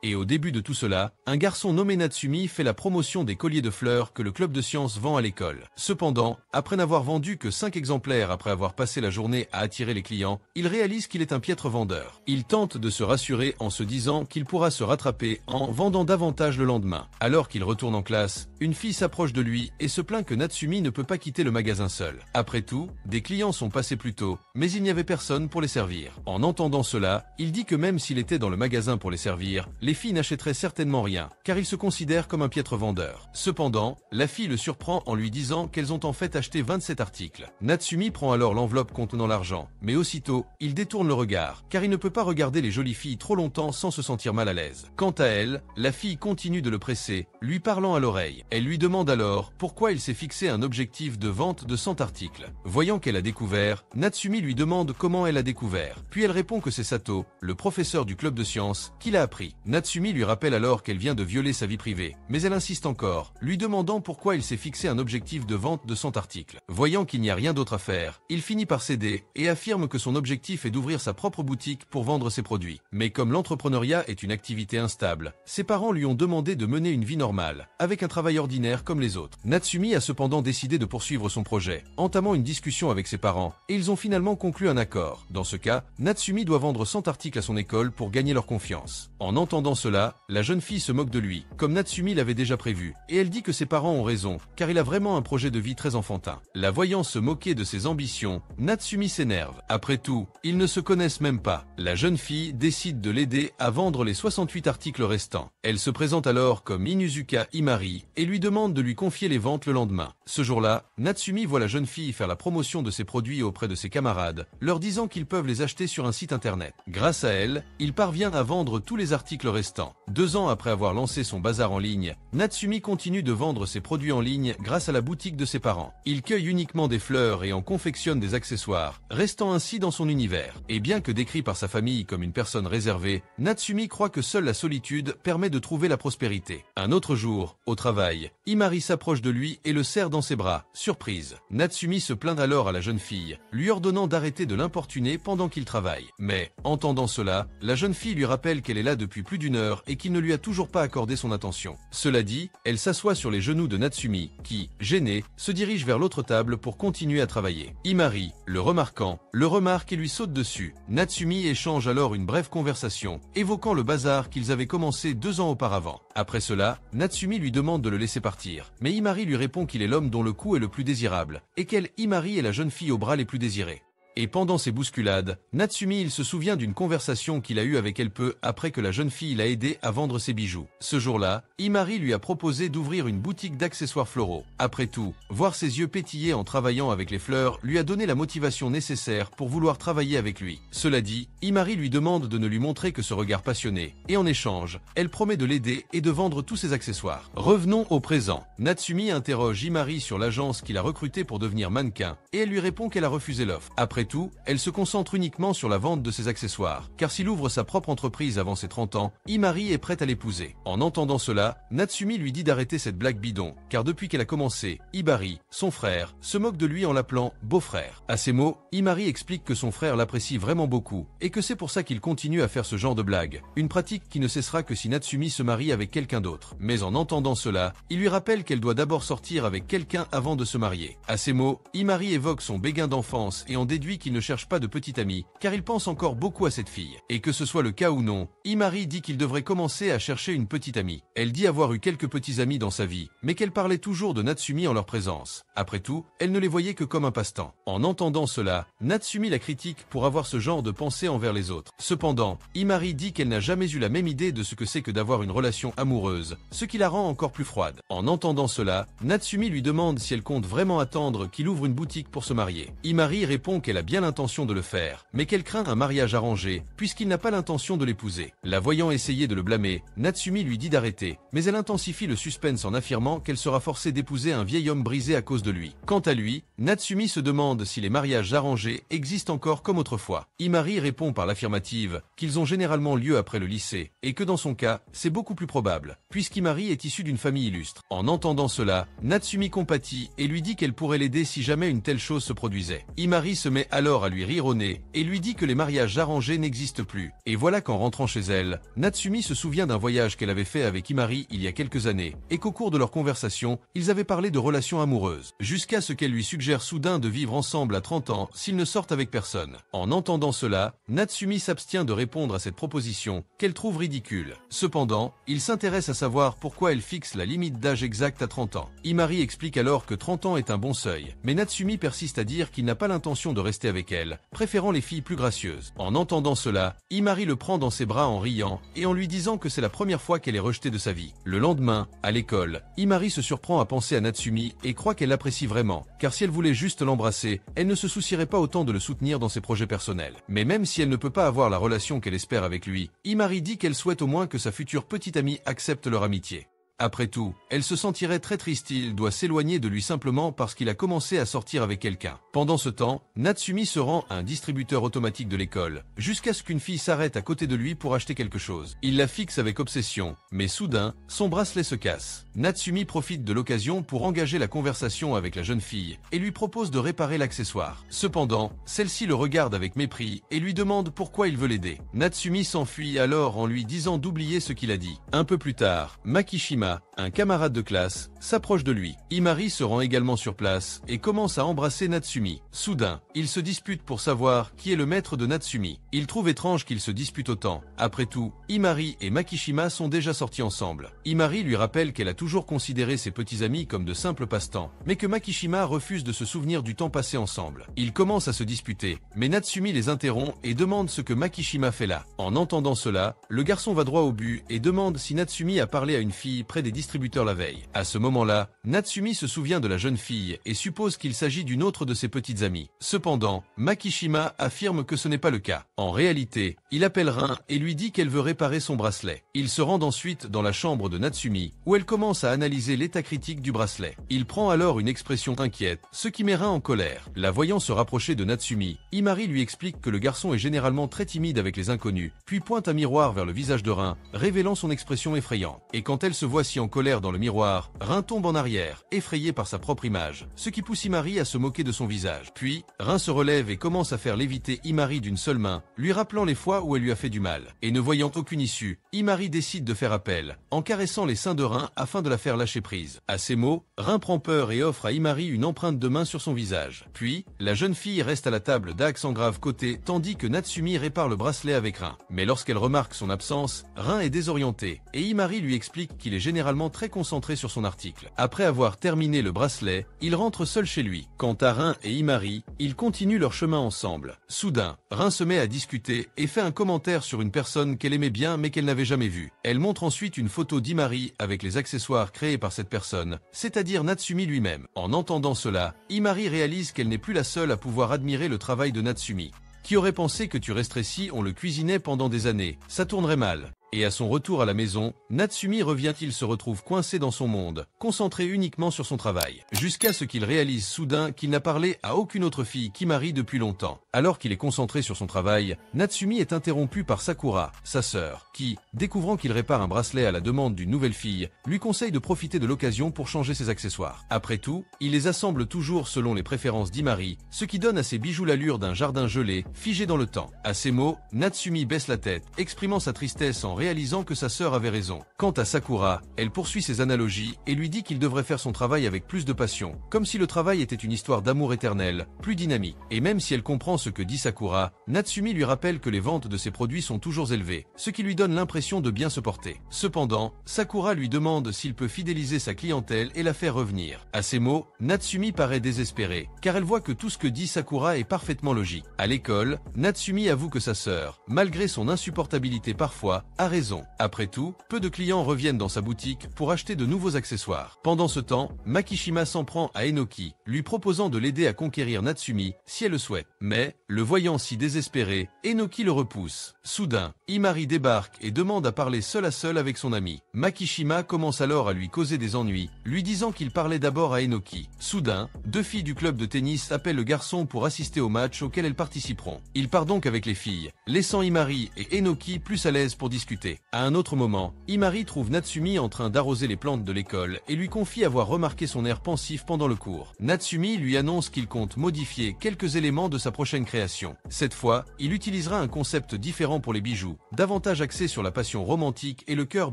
Et au début de tout cela, un garçon nommé Natsumi fait la promotion des colliers de fleurs que le club de sciences vend à l'école. Cependant, après n'avoir vendu que 5 exemplaires après avoir passé la journée à attirer les clients, il réalise qu'il est un piètre vendeur. Il tente de se rassurer en se disant qu'il pourra se rattraper en vendant davantage le lendemain. Alors qu'il retourne en classe, une fille s'approche de lui et se plaint que Natsumi ne peut pas quitter le magasin seul. Après tout, des clients sont passés plus tôt, mais il n'y avait personne pour les servir. En entendant cela, il dit que même s'il était dans le magasin pour les servir, les filles n'achèteraient certainement rien, car il se considère comme un piètre vendeur. Cependant, la fille le surprend en lui disant qu'elles ont en fait acheté 27 articles. Natsumi prend alors l'enveloppe contenant l'argent, mais aussitôt, il détourne le regard, car il ne peut pas regarder les jolies filles trop longtemps sans se sentir mal à l'aise. Quant à elle, la fille continue de le presser, lui parlant à l'oreille. Elle lui demande alors pourquoi il s'est fixé un objectif de vente de 100 articles. Voyant qu'elle a découvert, Natsumi lui demande comment elle a découvert. Puis elle répond que c'est Sato, le professeur du club de sciences, qui l'a appris. Natsumi lui rappelle alors qu'elle vient de violer sa vie privée, mais elle insiste encore, lui demandant pourquoi il s'est fixé un objectif de vente de 100 articles. Voyant qu'il n'y a rien d'autre à faire, il finit par céder et affirme que son objectif est d'ouvrir sa propre boutique pour vendre ses produits. Mais comme l'entrepreneuriat est une activité instable, ses parents lui ont demandé de mener une vie normale, avec un travail ordinaire comme les autres. Natsumi a cependant décidé de poursuivre son projet, entamant une discussion avec ses parents, et ils ont finalement conclu un accord. Dans ce cas, Natsumi doit vendre 100 articles à son école pour gagner leur confiance. En entendant cela, la jeune fille se moque de lui, comme Natsumi l'avait déjà prévu, et elle dit que ses parents ont raison, car il a vraiment un projet de vie très enfantin. La voyant se moquer de ses ambitions, Natsumi s'énerve. Après tout, ils ne se connaissent même pas. La jeune fille décide de l'aider à vendre les 68 articles restants. Elle se présente alors comme Inuzuka Imari et lui demande de lui confier les ventes le lendemain. Ce jour-là, Natsumi voit la jeune fille faire la promotion de ses produits auprès de ses camarades, leur disant qu'ils peuvent les acheter sur un site internet. Grâce à elle, il parvient à vendre tous les articles restants. 2 ans après avoir lancé son bazar en ligne, Natsumi continue de vendre ses produits en ligne grâce à la boutique de ses parents. Il cueille uniquement des fleurs et en confectionne des accessoires, restant ainsi dans son univers. Et bien que décrit par sa famille comme une personne réservée, Natsumi croit que seule la solitude permet de trouver la prospérité. Un autre jour, au travail, Imari s'approche de lui et le serre dans ses bras. Surprise. Natsumi se plaint alors à la jeune fille, lui ordonnant d'arrêter de l'importuner pendant qu'il travaille. Mais, entendant cela, la jeune fille lui rappelle qu'elle est là depuis plus d'1 heure et qu'il ne lui a toujours pas accordé son attention. Cela dit, elle s'assoit sur les genoux de Natsumi, qui, gêné, se dirige vers l'autre table pour continuer à travailler. Imari, le remarquant, le remarque et lui saute dessus. Natsumi échange alors une brève conversation, évoquant le bazar qu'ils avaient commencé 2 ans auparavant. Après cela, Natsumi lui demande de le laisser partir, mais Imari lui répond qu'il est l'homme dont le cou est le plus désirable, et qu'elle, Imari, est la jeune fille aux bras les plus désirés. Et pendant ces bousculades, Natsumi il se souvient d'une conversation qu'il a eue avec elle peu après que la jeune fille l'a aidé à vendre ses bijoux. Ce jour-là, Imari lui a proposé d'ouvrir une boutique d'accessoires floraux. Après tout, voir ses yeux pétiller en travaillant avec les fleurs lui a donné la motivation nécessaire pour vouloir travailler avec lui. Cela dit, Imari lui demande de ne lui montrer que ce regard passionné, et en échange, elle promet de l'aider et de vendre tous ses accessoires. Revenons au présent. Natsumi interroge Imari sur l'agence qu'il a recrutée pour devenir mannequin, et elle lui répond qu'elle a refusé l'offre. Après tout, elle se concentre uniquement sur la vente de ses accessoires, car s'il ouvre sa propre entreprise avant ses 30 ans, Imari est prête à l'épouser. En entendant cela, Natsumi lui dit d'arrêter cette blague bidon, car depuis qu'elle a commencé, Imari, son frère, se moque de lui en l'appelant beau-frère. À ces mots, Imari explique que son frère l'apprécie vraiment beaucoup, et que c'est pour ça qu'il continue à faire ce genre de blague, une pratique qui ne cessera que si Natsumi se marie avec quelqu'un d'autre. Mais en entendant cela, il lui rappelle qu'elle doit d'abord sortir avec quelqu'un avant de se marier. À ces mots, Imari évoque son béguin d'enfance et en déduit qu'il ne cherche pas de petite amie, car il pense encore beaucoup à cette fille. Et que ce soit le cas ou non, Imari dit qu'il devrait commencer à chercher une petite amie. Elle dit avoir eu quelques petits amis dans sa vie, mais qu'elle parlait toujours de Natsumi en leur présence. Après tout, elle ne les voyait que comme un passe-temps. En entendant cela, Natsumi la critique pour avoir ce genre de pensée envers les autres. Cependant, Imari dit qu'elle n'a jamais eu la même idée de ce que c'est que d'avoir une relation amoureuse, ce qui la rend encore plus froide. En entendant cela, Natsumi lui demande si elle compte vraiment attendre qu'il ouvre une boutique pour se marier. Imari répond qu'elle a bien l'intention de le faire, mais qu'elle craint un mariage arrangé, puisqu'il n'a pas l'intention de l'épouser. La voyant essayer de le blâmer, Natsumi lui dit d'arrêter, mais elle intensifie le suspense en affirmant qu'elle sera forcée d'épouser un vieil homme brisé à cause de lui. Quant à lui, Natsumi se demande si les mariages arrangés existent encore comme autrefois. Imari répond par l'affirmative, qu'ils ont généralement lieu après le lycée, et que dans son cas, c'est beaucoup plus probable, puisqu'Imari est issue d'une famille illustre. En entendant cela, Natsumi compatit et lui dit qu'elle pourrait l'aider si jamais une telle chose se produisait. Imari se met alors à lui rire au nez et lui dit que les mariages arrangés n'existent plus. Et voilà qu'en rentrant chez elle, Natsumi se souvient d'un voyage qu'elle avait fait avec Imari il y a quelques années et qu'au cours de leur conversation, ils avaient parlé de relations amoureuses, jusqu'à ce qu'elle lui suggère soudain de vivre ensemble à 30 ans s'ils ne sortent avec personne. En entendant cela, Natsumi s'abstient de répondre à cette proposition qu'elle trouve ridicule. Cependant, il s'intéresse à savoir pourquoi elle fixe la limite d'âge exacte à 30 ans. Imari explique alors que 30 ans est un bon seuil, mais Natsumi persiste à dire qu'il n'a pas l'intention de rester avec elle, préférant les filles plus gracieuses. En entendant cela, Imari le prend dans ses bras en riant et en lui disant que c'est la première fois qu'elle est rejetée de sa vie. Le lendemain, à l'école, Imari se surprend à penser à Natsumi et croit qu'elle l'apprécie vraiment, car si elle voulait juste l'embrasser, elle ne se soucierait pas autant de le soutenir dans ses projets personnels. Mais même si elle ne peut pas avoir la relation qu'elle espère avec lui, Imari dit qu'elle souhaite au moins que sa future petite amie accepte leur amitié. Après tout, elle se sentirait très triste, il doit s'éloigner de lui simplement parce qu'il a commencé à sortir avec quelqu'un. Pendant ce temps, Natsumi se rend à un distributeur automatique de l'école, jusqu'à ce qu'une fille s'arrête à côté de lui pour acheter quelque chose. Il la fixe avec obsession, mais soudain, son bracelet se casse. Natsumi profite de l'occasion pour engager la conversation avec la jeune fille et lui propose de réparer l'accessoire. Cependant, celle-ci le regarde avec mépris et lui demande pourquoi il veut l'aider. Natsumi s'enfuit alors en lui disant d'oublier ce qu'il a dit. Un peu plus tard, Makishima, un camarade de classe, s'approche de lui. Imari se rend également sur place et commence à embrasser Natsumi. Soudain, ils se disputent pour savoir qui est le maître de Natsumi. Il trouve étrange qu'ils se disputent autant. Après tout, Imari et Makishima sont déjà sortis ensemble. Imari lui rappelle qu'elle a toujours considéré ses petits amis comme de simples passe-temps, mais que Makishima refuse de se souvenir du temps passé ensemble. Ils commencent à se disputer, mais Natsumi les interrompt et demande ce que Makishima fait là. En entendant cela, le garçon va droit au but et demande si Natsumi a parlé à une fille près des distributeurs la veille. À ce moment-là, Natsumi se souvient de la jeune fille et suppose qu'il s'agit d'une autre de ses petites amies. Cependant, Makishima affirme que ce n'est pas le cas. En réalité, il appelle Rin et lui dit qu'elle veut réparer son bracelet. Ils se rendent ensuite dans la chambre de Natsumi, où elle commence à analyser l'état critique du bracelet. Il prend alors une expression inquiète, ce qui met Rin en colère. La voyant se rapprocher de Natsumi, Imari lui explique que le garçon est généralement très timide avec les inconnus, puis pointe un miroir vers le visage de Rin, révélant son expression effrayante. Et quand elle se voit si en colère dans le miroir, Rin tombe en arrière, effrayé par sa propre image, ce qui pousse Imari à se moquer de son visage. Puis, Rin se relève et commence à faire léviter Imari d'une seule main, lui rappelant les fois où elle lui a fait du mal. Et ne voyant aucune issue, Imari décide de faire appel, en caressant les seins de Rin afin de la faire lâcher prise. À ces mots, Rin prend peur et offre à Imari une empreinte de main sur son visage. Puis, la jeune fille reste à la table d'accent grave côté, tandis que Natsumi répare le bracelet avec Rin. Mais lorsqu'elle remarque son absence, Rin est désorienté, et Imari lui explique qu'il est généralement très concentré sur son article. Après avoir terminé le bracelet, il rentre seul chez lui. Quant à Rin et Imari, ils continuent leur chemin ensemble. Soudain, Rin se met à discuter et fait un commentaire sur une personne qu'elle aimait bien mais qu'elle n'avait jamais vue. Elle montre ensuite une photo d'Imari avec les accessoires créés par cette personne, c'est-à-dire Natsumi lui-même. En entendant cela, Imari réalise qu'elle n'est plus la seule à pouvoir admirer le travail de Natsumi. Qui aurait pensé que tu resterais si on le cuisinait pendant des années? Ça tournerait mal. Et à son retour à la maison, Natsumi revient-il se retrouve coincé dans son monde, concentré uniquement sur son travail, jusqu'à ce qu'il réalise soudain qu'il n'a parlé à aucune autre fille qu'Imari depuis longtemps. Alors qu'il est concentré sur son travail, Natsumi est interrompu par Sakura, sa sœur, qui, découvrant qu'il répare un bracelet à la demande d'une nouvelle fille, lui conseille de profiter de l'occasion pour changer ses accessoires. Après tout, il les assemble toujours selon les préférences d'Imari, ce qui donne à ses bijoux l'allure d'un jardin gelé, figé dans le temps. À ces mots, Natsumi baisse la tête, exprimant sa tristesse en réalisant que sa sœur avait raison. Quant à Sakura, elle poursuit ses analogies et lui dit qu'il devrait faire son travail avec plus de passion, comme si le travail était une histoire d'amour éternel, plus dynamique. Et même si elle comprend ce que dit Sakura, Natsumi lui rappelle que les ventes de ses produits sont toujours élevées, ce qui lui donne l'impression de bien se porter. Cependant, Sakura lui demande s'il peut fidéliser sa clientèle et la faire revenir. À ces mots, Natsumi paraît désespéré, car elle voit que tout ce que dit Sakura est parfaitement logique. À l'école, Natsumi avoue que sa sœur, malgré son insupportabilité parfois, a raison. Après tout, peu de clients reviennent dans sa boutique pour acheter de nouveaux accessoires. Pendant ce temps, Makishima s'en prend à Enoki, lui proposant de l'aider à conquérir Natsumi si elle le souhaite. Mais, le voyant si désespéré, Enoki le repousse. Soudain, Imari débarque et demande à parler seul à seul avec son ami. Makishima commence alors à lui causer des ennuis, lui disant qu'il parlait d'abord à Enoki. Soudain, deux filles du club de tennis appellent le garçon pour assister au match auquel elles participeront. Il part donc avec les filles, laissant Imari et Enoki plus à l'aise pour discuter. consulter. À un autre moment, Himari trouve Natsumi en train d'arroser les plantes de l'école et lui confie avoir remarqué son air pensif pendant le cours. Natsumi lui annonce qu'il compte modifier quelques éléments de sa prochaine création. Cette fois, il utilisera un concept différent pour les bijoux, davantage axé sur la passion romantique et le cœur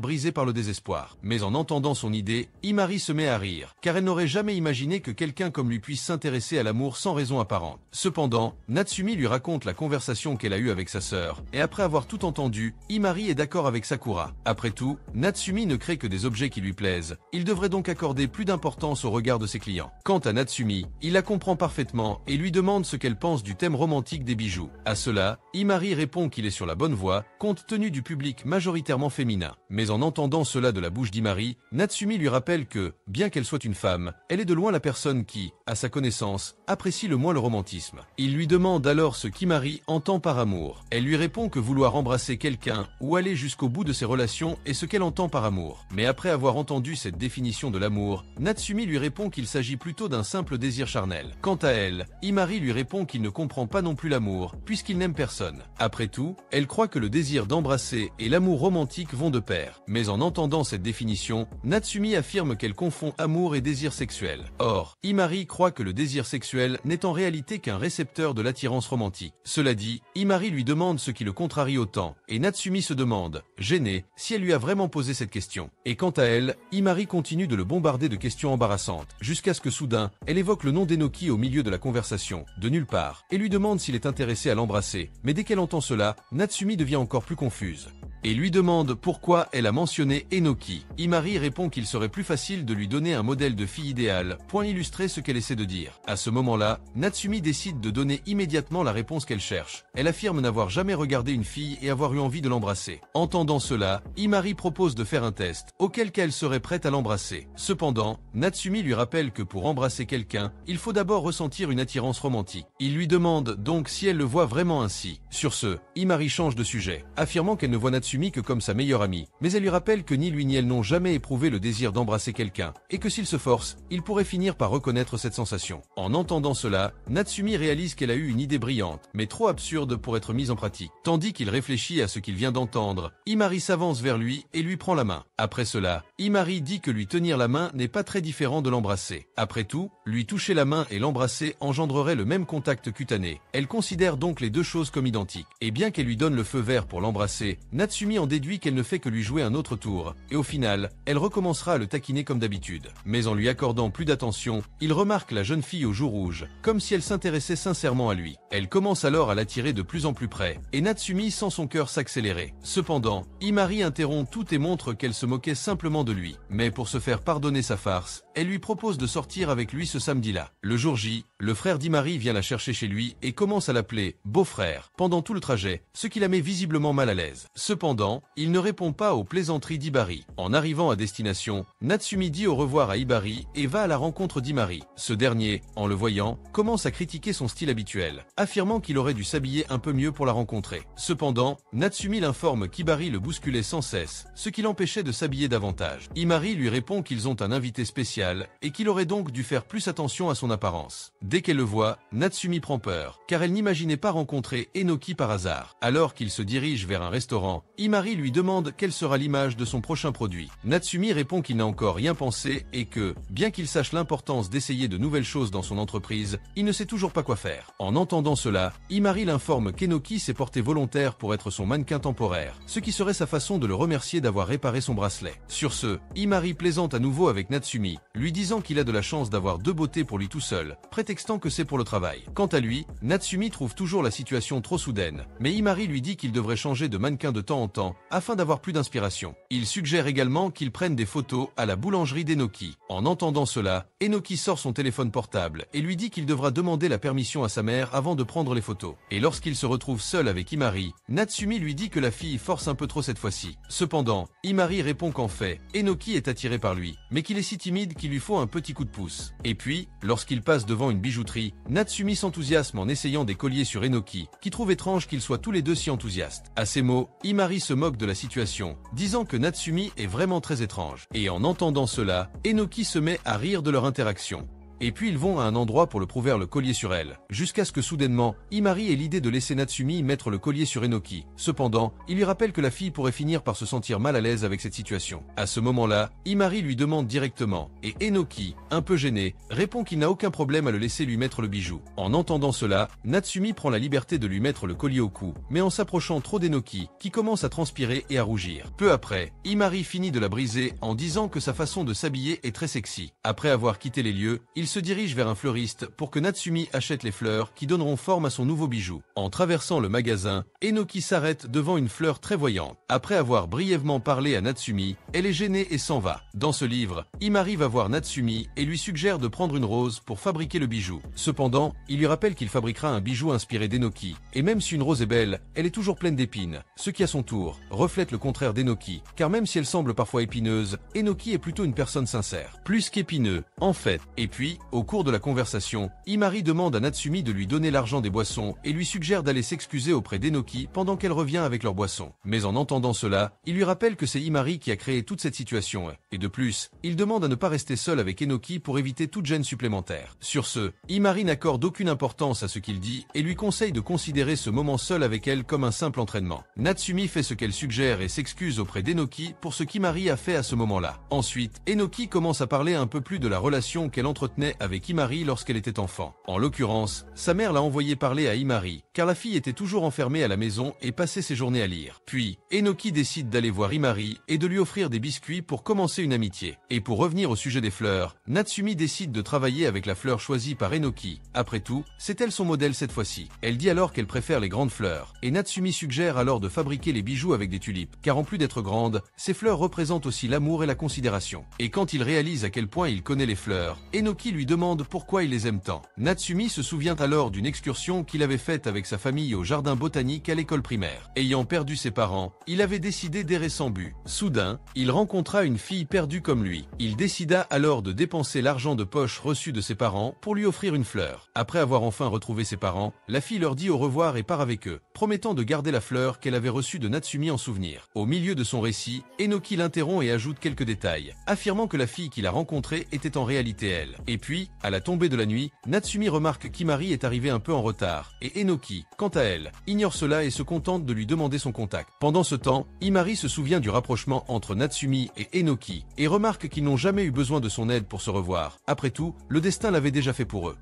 brisé par le désespoir. Mais en entendant son idée, Himari se met à rire, car elle n'aurait jamais imaginé que quelqu'un comme lui puisse s'intéresser à l'amour sans raison apparente. Cependant, Natsumi lui raconte la conversation qu'elle a eue avec sa sœur, et après avoir tout entendu, Himari est d'accord avec Sakura. Après tout, Natsumi ne crée que des objets qui lui plaisent. Il devrait donc accorder plus d'importance au regard de ses clients. Quant à Natsumi, il la comprend parfaitement et lui demande ce qu'elle pense du thème romantique des bijoux. À cela, Himari répond qu'il est sur la bonne voie, compte tenu du public majoritairement féminin. Mais en entendant cela de la bouche d'Himari, Natsumi lui rappelle que, bien qu'elle soit une femme, elle est de loin la personne qui, à sa connaissance, apprécie le moins le romantisme. Il lui demande alors ce qu'Himari entend par amour. Elle lui répond que vouloir embrasser quelqu'un ou aller jusqu'au bout de ses relations est ce qu'elle entend par amour. Mais après avoir entendu cette définition de l'amour, Natsumi lui répond qu'il s'agit plutôt d'un simple désir charnel. Quant à elle, Himari lui répond qu'il ne comprend pas non plus l'amour, puisqu'il n'aime personne. Après tout, elle croit que le désir d'embrasser et l'amour romantique vont de pair. Mais en entendant cette définition, Natsumi affirme qu'elle confond amour et désir sexuel. Or, Himari croit que le désir sexuel n'est en réalité qu'un récepteur de l'attirance romantique. Cela dit, Himari lui demande ce qui le contrarie autant, et Natsumi se demande, gênée, si elle lui a vraiment posé cette question. Et quant à elle, Himari continue de le bombarder de questions embarrassantes, jusqu'à ce que soudain, elle évoque le nom d'Enoki au milieu de la conversation, de nulle part, et lui demande s'il est intéressé à l'embrasser. Mais dès qu'elle entend cela, Natsumi devient encore plus confuse et lui demande pourquoi elle a mentionné Enoki. Himari répond qu'il serait plus facile de lui donner un modèle de fille idéale, pour illustrer ce qu'elle essaie de dire. À ce moment-là, Natsumi décide de donner immédiatement la réponse qu'elle cherche. Elle affirme n'avoir jamais regardé une fille et avoir eu envie de l'embrasser. Entendant cela, Himari propose de faire un test, auquel cas elle serait prête à l'embrasser. Cependant, Natsumi lui rappelle que pour embrasser quelqu'un, il faut d'abord ressentir une attirance romantique. Il lui demande donc si elle le voit vraiment ainsi. Sur ce, Himari change de sujet, affirmant qu'elle ne voit Natsumi que comme sa meilleure amie, mais elle lui rappelle que ni lui ni elle n'ont jamais éprouvé le désir d'embrasser quelqu'un, et que s'il se force, il pourrait finir par reconnaître cette sensation. En entendant cela, Natsumi réalise qu'elle a eu une idée brillante, mais trop absurde pour être mise en pratique. Tandis qu'il réfléchit à ce qu'il vient d'entendre, Himari s'avance vers lui et lui prend la main. Après cela, Himari dit que lui tenir la main n'est pas très différent de l'embrasser. Après tout, lui toucher la main et l'embrasser engendrerait le même contact cutané. Elle considère donc les deux choses comme identiques. Et bien qu'elle lui donne le feu vert pour l'embrasser, Natsumi en déduit qu'elle ne fait que lui jouer un autre tour, et au final, elle recommencera à le taquiner comme d'habitude. Mais en lui accordant plus d'attention, il remarque la jeune fille aux joues rouges, comme si elle s'intéressait sincèrement à lui. Elle commence alors à l'attirer de plus en plus près, et Natsumi sent son cœur s'accélérer. Cependant, Himari interrompt tout et montre qu'elle se moquait simplement de lui. Mais pour se faire pardonner sa farce, elle lui propose de sortir avec lui ce samedi-là. Le jour J, le frère d'Himari vient la chercher chez lui et commence à l'appeler « beau-frère » pendant tout le trajet, ce qui la met visiblement mal à l'aise. Cependant, il ne répond pas aux plaisanteries d'Hibari. En arrivant à destination, Natsumi dit au revoir à Hibari et va à la rencontre d'Himari. Ce dernier, en le voyant, commence à critiquer son style habituel, affirmant qu'il aurait dû s'habiller un peu mieux pour la rencontrer. Cependant, Natsumi l'informe qu'Hibari le bousculait sans cesse, ce qui l'empêchait de s'habiller davantage. Himari lui répond qu'ils ont un invité spécial et qu'il aurait donc dû faire plus attention à son apparence. Dès qu'elle le voit, Natsumi prend peur, car elle n'imaginait pas rencontrer Enoki par hasard. Alors qu'il se dirige vers un restaurant, Himari lui demande quelle sera l'image de son prochain produit. Natsumi répond qu'il n'a encore rien pensé et que, bien qu'il sache l'importance d'essayer de nouvelles choses dans son entreprise, il ne sait toujours pas quoi faire. En entendant cela, Himari l'informe qu'Enoki s'est porté volontaire pour être son mannequin temporaire, ce qui serait sa façon de le remercier d'avoir réparé son bracelet. Sur ce, Himari plaisante à nouveau avec Natsumi, lui disant qu'il a de la chance d'avoir deux beautés pour lui tout seul, prétextant que c'est pour le travail. Quant à lui, Natsumi trouve toujours la situation trop soudaine, mais Himari lui dit qu'il devrait changer de mannequin de temps en temps, afin d'avoir plus d'inspiration. Il suggère également qu'il prenne des photos à la boulangerie d'Enoki. En entendant cela, Enoki sort son téléphone portable et lui dit qu'il devra demander la permission à sa mère avant de prendre les photos. Et lorsqu'il se retrouve seul avec Himari, Natsumi lui dit que la fille force un peu trop cette fois-ci. Cependant, Himari répond qu'en fait, Enoki est attiré par lui, mais qu'il est si timide qu'il lui faut un petit coup de pouce. Et puis, lorsqu'il passe devant une bijouterie, Natsumi s'enthousiasme en essayant des colliers sur Enoki, qui trouve étrange qu'ils soient tous les deux si enthousiastes. À ces mots, Himari se moque de la situation, disant que Natsumi est vraiment très étrange. Et en entendant cela, Enoki se met à rire de leur interaction. et puis ils vont à un endroit pour le prouver le collier sur elle, jusqu'à ce que soudainement, Imari ait l'idée de laisser Natsumi mettre le collier sur Enoki. Cependant, il lui rappelle que la fille pourrait finir par se sentir mal à l'aise avec cette situation. À ce moment-là, Imari lui demande directement, et Enoki, un peu gêné, répond qu'il n'a aucun problème à le laisser lui mettre le bijou. En entendant cela, Natsumi prend la liberté de lui mettre le collier au cou, mais en s'approchant trop d'Enoki, qui commence à transpirer et à rougir. Peu après, Imari finit de la briser en disant que sa façon de s'habiller est très sexy. Après avoir quitté les lieux, il se dirige vers un fleuriste pour que Natsumi achète les fleurs qui donneront forme à son nouveau bijou. En traversant le magasin, Enoki s'arrête devant une fleur très voyante. Après avoir brièvement parlé à Natsumi, elle est gênée et s'en va. Dans ce livre, Imari va voir Natsumi et lui suggère de prendre une rose pour fabriquer le bijou. Cependant, il lui rappelle qu'il fabriquera un bijou inspiré d'Enoki. Et même si une rose est belle, elle est toujours pleine d'épines, ce qui à son tour reflète le contraire d'Enoki, car même si elle semble parfois épineuse, Enoki est plutôt une personne sincère, plus qu'épineux, en fait. Et puis, au cours de la conversation, Imari demande à Natsumi de lui donner l'argent des boissons et lui suggère d'aller s'excuser auprès d'Enoki pendant qu'elle revient avec leurs boissons. Mais en entendant cela, il lui rappelle que c'est Imari qui a créé toute cette situation, et de plus, il demande à ne pas rester seul avec Enoki pour éviter toute gêne supplémentaire. Sur ce, Imari n'accorde aucune importance à ce qu'il dit et lui conseille de considérer ce moment seul avec elle comme un simple entraînement. Natsumi fait ce qu'elle suggère et s'excuse auprès d'Enoki pour ce qu'Imari a fait à ce moment-là. Ensuite, Enoki commence à parler un peu plus de la relation qu'elle entretenait avec Imari lorsqu'elle était enfant. En l'occurrence, sa mère l'a envoyé parler à Imari, car la fille était toujours enfermée à la maison et passait ses journées à lire. Puis, Enoki décide d'aller voir Imari et de lui offrir des biscuits pour commencer une amitié. Et pour revenir au sujet des fleurs, Natsumi décide de travailler avec la fleur choisie par Enoki. Après tout, c'est elle son modèle cette fois-ci. Elle dit alors qu'elle préfère les grandes fleurs, et Natsumi suggère alors de fabriquer les bijoux avec des tulipes, car en plus d'être grandes, ces fleurs représentent aussi l'amour et la considération. Et quand il réalise à quel point il connaît les fleurs, Enoki lui demande pourquoi il les aime tant. Natsumi se souvient alors d'une excursion qu'il avait faite avec sa famille au jardin botanique à l'école primaire. Ayant perdu ses parents, il avait décidé d'errer sans but. Soudain, il rencontra une fille perdue comme lui. Il décida alors de dépenser l'argent de poche reçu de ses parents pour lui offrir une fleur. Après avoir enfin retrouvé ses parents, la fille leur dit au revoir et part avec eux, promettant de garder la fleur qu'elle avait reçue de Natsumi en souvenir. Au milieu de son récit, Enoki l'interrompt et ajoute quelques détails, affirmant que la fille qu'il a rencontrée était en réalité elle. Et puis, à la tombée de la nuit, Natsumi remarque qu'Imari est arrivé un peu en retard, et Enoki, quant à elle, ignore cela et se contente de lui demander son contact. Pendant ce temps, Imari se souvient du rapprochement entre Natsumi et Enoki, et remarque qu'ils n'ont jamais eu besoin de son aide pour se revoir. Après tout, le destin l'avait déjà fait pour eux.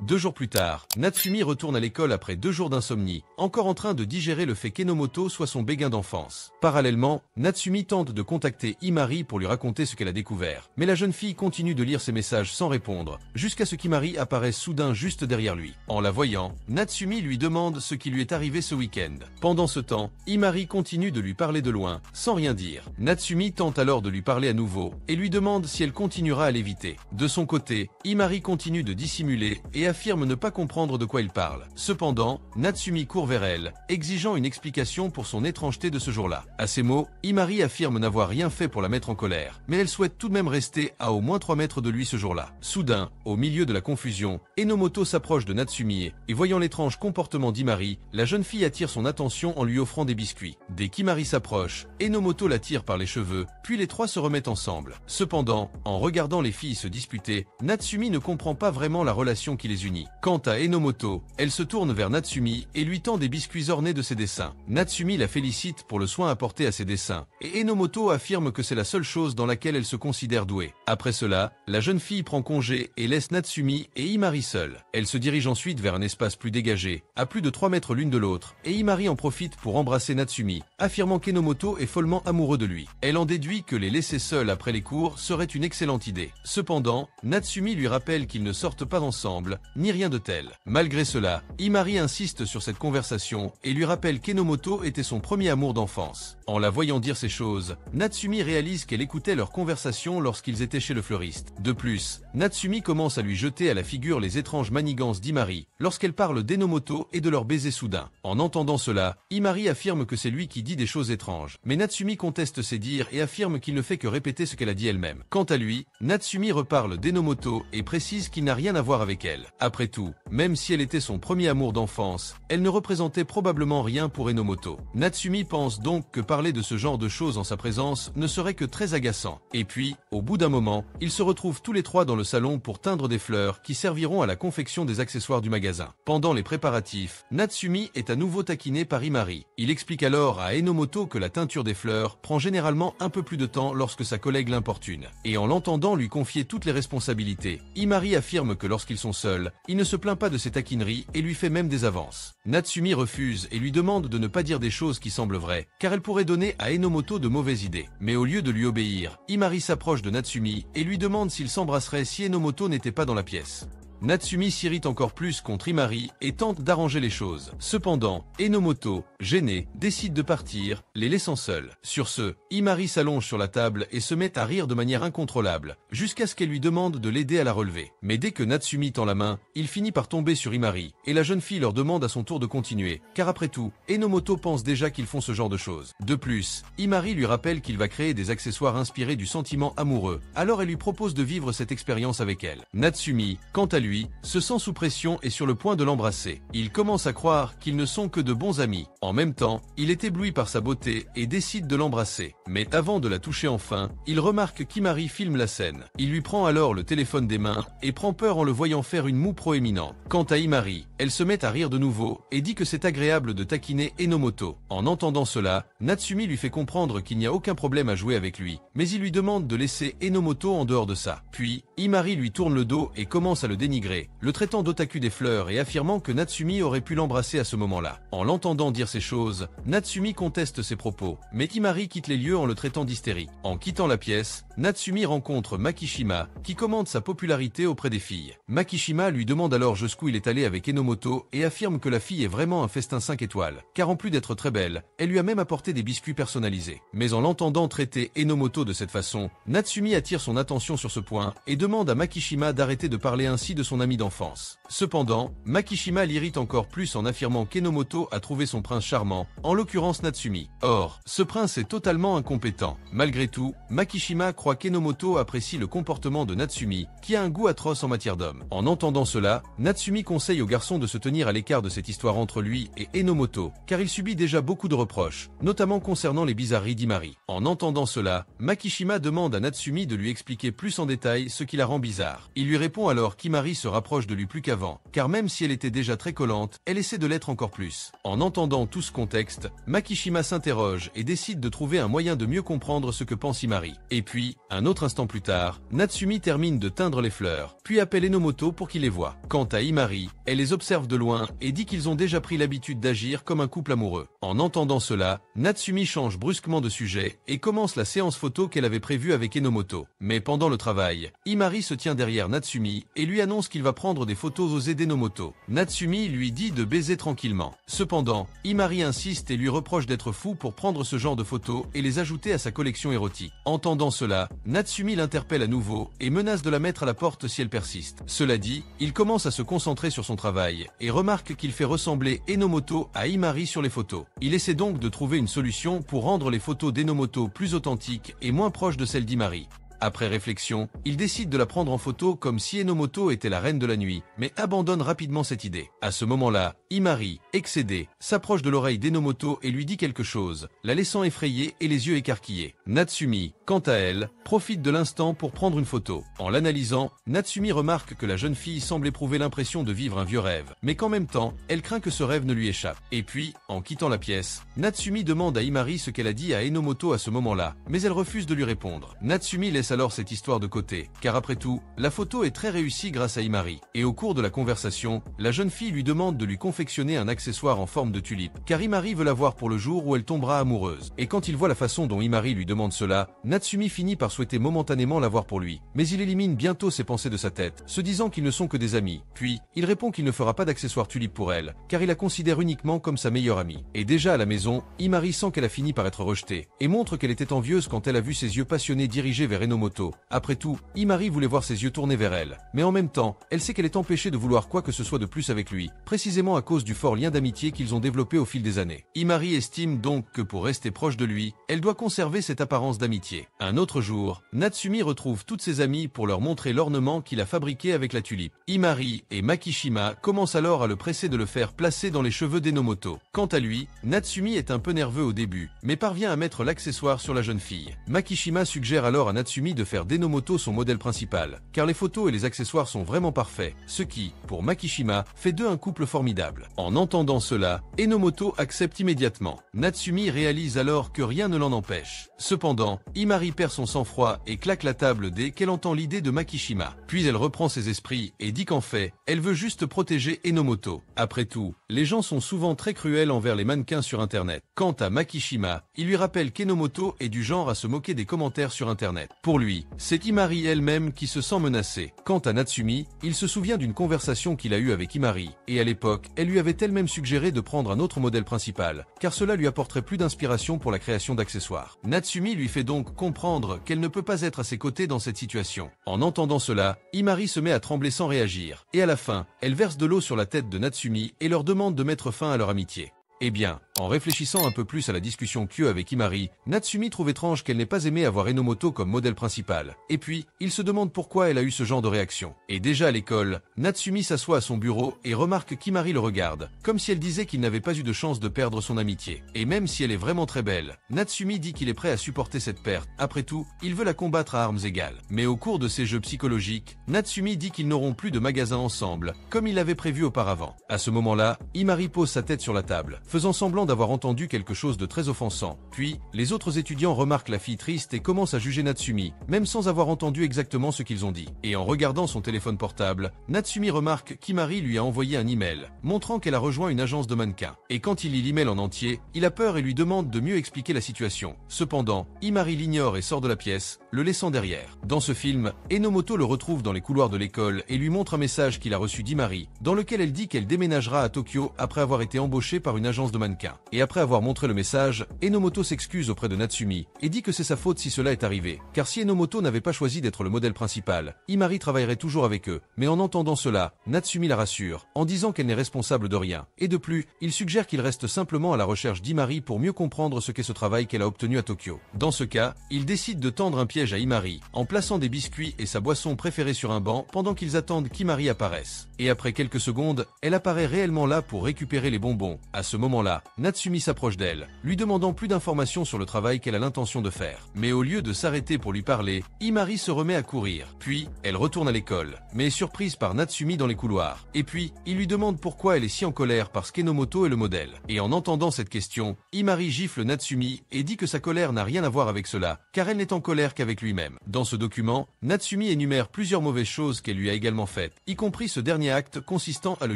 2 jours plus tard, Natsumi retourne à l'école après 2 jours d'insomnie, encore en train de digérer le fait qu'Enomoto soit son béguin d'enfance. Parallèlement, Natsumi tente de contacter Imari pour lui raconter ce qu'elle a découvert. Mais la jeune fille continue de lire ses messages sans répondre, jusqu'à ce qu'Imari apparaisse soudain juste derrière lui. En la voyant, Natsumi lui demande ce qui lui est arrivé ce week-end. Pendant ce temps, Imari continue de lui parler de loin, sans rien dire. Natsumi tente alors de lui parler à nouveau, et lui demande si elle continuera à l'éviter. De son côté, Imari continue de dissimuler et affirme ne pas comprendre de quoi il parle. Cependant, Natsumi court vers elle, exigeant une explication pour son étrangeté de ce jour-là. À ces mots, Imari affirme n'avoir rien fait pour la mettre en colère, mais elle souhaite tout de même rester à au moins 3 mètres de lui ce jour-là. Soudain, au milieu de la confusion, Enomoto s'approche de Natsumi et voyant l'étrange comportement d'Imari, la jeune fille attire son attention en lui offrant des biscuits. Dès qu'Imari s'approche, Enomoto la tire par les cheveux, puis les trois se remettent ensemble. Cependant, en regardant les filles se disputer, Natsumi ne comprend pas vraiment la relation qui les unit. Quant à Enomoto, elle se tourne vers Natsumi et lui tend des biscuits ornés de ses dessins. Natsumi la félicite pour le soin apporté à ses dessins, et Enomoto affirme que c'est la seule chose dans laquelle elle se considère douée. Après cela, la jeune fille prend congé et laisse Natsumi et Imari seuls. Elle se dirige ensuite vers un espace plus dégagé, à plus de 3 mètres l'une de l'autre, et Imari en profite pour embrasser Natsumi, affirmant qu'Enomoto est follement amoureux de lui. Elle en déduit que les laisser seuls après les cours serait une excellente idée. Cependant, Natsumi lui rappelle qu'ils ne sortent pas ensemble, ni rien de tel. Malgré cela, Imari insiste sur cette conversation et lui rappelle qu'Enomoto était son premier amour d'enfance. En la voyant dire ces choses, Natsumi réalise qu'elle écoutait leur conversation lorsqu'ils étaient chez le fleuriste. De plus, Natsumi commence à lui jeter à la figure les étranges manigances d'Imari lorsqu'elle parle d'Enomoto et de leur baiser soudain. En entendant cela, Imari affirme que c'est lui qui dit des choses étranges, mais Natsumi conteste ses dires et affirme qu'il ne fait que répéter ce qu'elle a dit elle-même. Quant à lui, Natsumi reparle d'Enomoto et précise qu'il n'a rien à voir avec elle. Après tout, même si elle était son premier amour d'enfance, elle ne représentait probablement rien pour Enomoto. Natsumi pense donc que parler de ce genre de choses en sa présence ne serait que très agaçant. Et puis, au bout d'un moment, ils se retrouvent tous les trois dans le salon pour teindre des fleurs qui serviront à la confection des accessoires du magasin. Pendant les préparatifs, Natsumi est à nouveau taquiné par Imari. Il explique alors à Enomoto que la teinture des fleurs prend généralement un peu plus de temps lorsque sa collègue l'importune. Et en l'entendant lui confier toutes les responsabilités, Imari affirme que lorsqu'ils sont seuls, il ne se plaint pas de ses taquineries et lui fait même des avances. Natsumi refuse et lui demande de ne pas dire des choses qui semblent vraies, car elles pourraient donner à Enomoto de mauvaises idées. Mais au lieu de lui obéir, Imari s'approche de Natsumi et lui demande s'ils s'embrasseraient si Enomoto n'était pas dans la pièce. Natsumi s'irrite encore plus contre Imari et tente d'arranger les choses. Cependant, Enomoto, gêné, décide de partir, les laissant seuls. Sur ce, Imari s'allonge sur la table et se met à rire de manière incontrôlable, jusqu'à ce qu'elle lui demande de l'aider à la relever. Mais dès que Natsumi tend la main, il finit par tomber sur Imari, et la jeune fille leur demande à son tour de continuer, car après tout, Enomoto pense déjà qu'ils font ce genre de choses. De plus, Imari lui rappelle qu'il va créer des accessoires inspirés du sentiment amoureux, alors elle lui propose de vivre cette expérience avec elle. Natsumi, quant à lui, se sent sous pression et sur le point de l'embrasser. Il commence à croire qu'ils ne sont que de bons amis. En même temps, il est ébloui par sa beauté et décide de l'embrasser. Mais avant de la toucher enfin, il remarque qu'Imari filme la scène. Il lui prend alors le téléphone des mains et prend peur en le voyant faire une moue proéminente. Quant à Imari, elle se met à rire de nouveau et dit que c'est agréable de taquiner Enomoto. En entendant cela, Natsumi lui fait comprendre qu'il n'y a aucun problème à jouer avec lui, mais il lui demande de laisser Enomoto en dehors de ça. Puis, Imari lui tourne le dos et commence à le dénigrer, le traitant d'otaku des fleurs et affirmant que Natsumi aurait pu l'embrasser à ce moment-là. En l'entendant dire ces choses, Natsumi conteste ses propos, mais Imari quitte les lieux en le traitant d'hystérie. En quittant la pièce, Natsumi rencontre Makishima, qui commande sa popularité auprès des filles. Makishima lui demande alors jusqu'où il est allé avec Enomoto et affirme que la fille est vraiment un festin 5 étoiles, car en plus d'être très belle, elle lui a même apporté des biscuits personnalisés. Mais en l'entendant traiter Enomoto de cette façon, Natsumi attire son attention sur ce point et demande à Makishima d'arrêter de parler ainsi de son ami d'enfance. Cependant, Makishima l'irrite encore plus en affirmant qu'Enomoto a trouvé son prince charmant, en l'occurrence Natsumi. Or, ce prince est totalement incompétent. Malgré tout, Makishima croit qu'Enomoto apprécie le comportement de Natsumi, qui a un goût atroce en matière d'homme. En entendant cela, Natsumi conseille au garçon de se tenir à l'écart de cette histoire entre lui et Enomoto, car il subit déjà beaucoup de reproches, notamment concernant les bizarreries d'Imari. En entendant cela, Makishima demande à Natsumi de lui expliquer plus en détail ce qui la rend bizarre. Il lui répond alors qu'Imari se rapproche de lui plus qu'avant, car même si elle était déjà très collante, elle essaie de l'être encore plus. En entendant tout ce contexte, Makishima s'interroge et décide de trouver un moyen de mieux comprendre ce que pense Imari. Et puis, un autre instant plus tard, Natsumi termine de teindre les fleurs, puis appelle Enomoto pour qu'il les voie. Quant à Imari, elle les observe de loin et dit qu'ils ont déjà pris l'habitude d'agir comme un couple amoureux. En entendant cela, Natsumi change brusquement de sujet et commence la séance photo qu'elle avait prévue avec Enomoto. Mais pendant le travail, Imari se tient derrière Natsumi et lui annonce qu'il va prendre des photos osées d'Enomoto. Natsumi lui dit de baiser tranquillement. Cependant, Imari insiste et lui reproche d'être fou pour prendre ce genre de photos et les ajouter à sa collection érotique. Entendant cela, Natsumi l'interpelle à nouveau et menace de la mettre à la porte si elle persiste. Cela dit, il commence à se concentrer sur son travail et remarque qu'il fait ressembler Enomoto à Imari sur les photos. Il essaie donc de trouver une solution pour rendre les photos d'Enomoto plus authentiques et moins proches de celles d'Imari. Après réflexion, il décide de la prendre en photo comme si Enomoto était la reine de la nuit, mais abandonne rapidement cette idée. À ce moment-là, Imari, excédé, s'approche de l'oreille d'Enomoto et lui dit quelque chose, la laissant effrayée et les yeux écarquillés. Natsumi, quant à elle, profite de l'instant pour prendre une photo. En l'analysant, Natsumi remarque que la jeune fille semble éprouver l'impression de vivre un vieux rêve, mais qu'en même temps, elle craint que ce rêve ne lui échappe. Et puis, en quittant la pièce, Natsumi demande à Imari ce qu'elle a dit à Enomoto à ce moment-là, mais elle refuse de lui répondre. Natsumi laisse alors cette histoire de côté, car après tout, la photo est très réussie grâce à Imari. Et au cours de la conversation, la jeune fille lui demande de lui confectionner un accessoire en forme de tulipe, car Imari veut la voir pour le jour où elle tombera amoureuse. Et quand il voit la façon dont Imari lui demande cela, Natsumi finit par souhaiter momentanément la voir pour lui. Mais il élimine bientôt ses pensées de sa tête, se disant qu'ils ne sont que des amis. Puis, il répond qu'il ne fera pas d'accessoire tulipe pour elle, car il la considère uniquement comme sa meilleure amie. Et déjà à la maison, Imari sent qu'elle a fini par être rejetée, et montre qu'elle était envieuse quand elle a vu ses yeux passionnés dirigés vers Enomoto Enomoto. Après tout, Imari voulait voir ses yeux tourner vers elle. Mais en même temps, elle sait qu'elle est empêchée de vouloir quoi que ce soit de plus avec lui, précisément à cause du fort lien d'amitié qu'ils ont développé au fil des années. Imari estime donc que pour rester proche de lui, elle doit conserver cette apparence d'amitié. Un autre jour, Natsumi retrouve toutes ses amies pour leur montrer l'ornement qu'il a fabriqué avec la tulipe. Imari et Makishima commencent alors à le presser de le faire placer dans les cheveux d'Enomoto. Quant à lui, Natsumi est un peu nerveux au début, mais parvient à mettre l'accessoire sur la jeune fille. Makishima suggère alors à Natsumi de faire d'Enomoto son modèle principal, car les photos et les accessoires sont vraiment parfaits, ce qui, pour Makishima, fait d'eux un couple formidable. En entendant cela, Enomoto accepte immédiatement. Natsumi réalise alors que rien ne l'en empêche. Cependant, Imari perd son sang-froid et claque la table dès qu'elle entend l'idée de Makishima. Puis elle reprend ses esprits et dit qu'en fait, elle veut juste protéger Enomoto. Après tout, les gens sont souvent très cruels envers les mannequins sur Internet. Quant à Makishima, il lui rappelle qu'Enomoto est du genre à se moquer des commentaires sur Internet. Pour lui, c'est Imari elle-même qui se sent menacée. Quant à Natsumi, il se souvient d'une conversation qu'il a eue avec Imari, et à l'époque, elle lui avait elle-même suggéré de prendre un autre modèle principal, car cela lui apporterait plus d'inspiration pour la création d'accessoires. Natsumi lui fait donc comprendre qu'elle ne peut pas être à ses côtés dans cette situation. En entendant cela, Imari se met à trembler sans réagir, et à la fin, elle verse de l'eau sur la tête de Natsumi et leur demande de mettre fin à leur amitié. Eh bien, en réfléchissant un peu plus à la discussion Kyo avec Imari, Natsumi trouve étrange qu'elle n'ait pas aimé avoir Enomoto comme modèle principal. Et puis, il se demande pourquoi elle a eu ce genre de réaction. Et déjà à l'école, Natsumi s'assoit à son bureau et remarque qu'Imari le regarde, comme si elle disait qu'il n'avait pas eu de chance de perdre son amitié. Et même si elle est vraiment très belle, Natsumi dit qu'il est prêt à supporter cette perte. Après tout, il veut la combattre à armes égales. Mais au cours de ces jeux psychologiques, Natsumi dit qu'ils n'auront plus de magasin ensemble, comme il l'avait prévu auparavant. À ce moment-là, Imari pose sa tête sur la table, faisant semblant d'avoir entendu quelque chose de très offensant. Puis, les autres étudiants remarquent la fille triste et commencent à juger Natsumi, même sans avoir entendu exactement ce qu'ils ont dit. Et en regardant son téléphone portable, Natsumi remarque qu'Imari lui a envoyé un email, montrant qu'elle a rejoint une agence de mannequins. Et quand il lit l'email en entier, il a peur et lui demande de mieux expliquer la situation. Cependant, Imari l'ignore et sort de la pièce, le laissant derrière. Dans ce film, Enomoto le retrouve dans les couloirs de l'école et lui montre un message qu'il a reçu d'Imari, dans lequel elle dit qu'elle déménagera à Tokyo après avoir été embauchée par une agence de mannequins. Et après avoir montré le message, Enomoto s'excuse auprès de Natsumi et dit que c'est sa faute si cela est arrivé. Car si Enomoto n'avait pas choisi d'être le modèle principal, Imari travaillerait toujours avec eux. Mais en entendant cela, Natsumi la rassure, en disant qu'elle n'est responsable de rien. Et de plus, il suggère qu'il reste simplement à la recherche d'Imari pour mieux comprendre ce qu'est ce travail qu'elle a obtenu à Tokyo. Dans ce cas, il décide de tendre un piège à Imari, en plaçant des biscuits et sa boisson préférée sur un banc pendant qu'ils attendent qu'Imari apparaisse. Et après quelques secondes, elle apparaît réellement là pour récupérer les bonbons. À ce moment-là, Natsumi s'approche d'elle, lui demandant plus d'informations sur le travail qu'elle a l'intention de faire. Mais au lieu de s'arrêter pour lui parler, Imari se remet à courir. Puis, elle retourne à l'école, mais est surprise par Natsumi dans les couloirs. Et puis, il lui demande pourquoi elle est si en colère parce qu'Enomoto est le modèle. Et en entendant cette question, Imari gifle Natsumi et dit que sa colère n'a rien à voir avec cela, car elle n'est en colère qu'avec lui-même. Dans ce document, Natsumi énumère plusieurs mauvaises choses qu'elle lui a également faites, y compris ce dernier acte consistant à le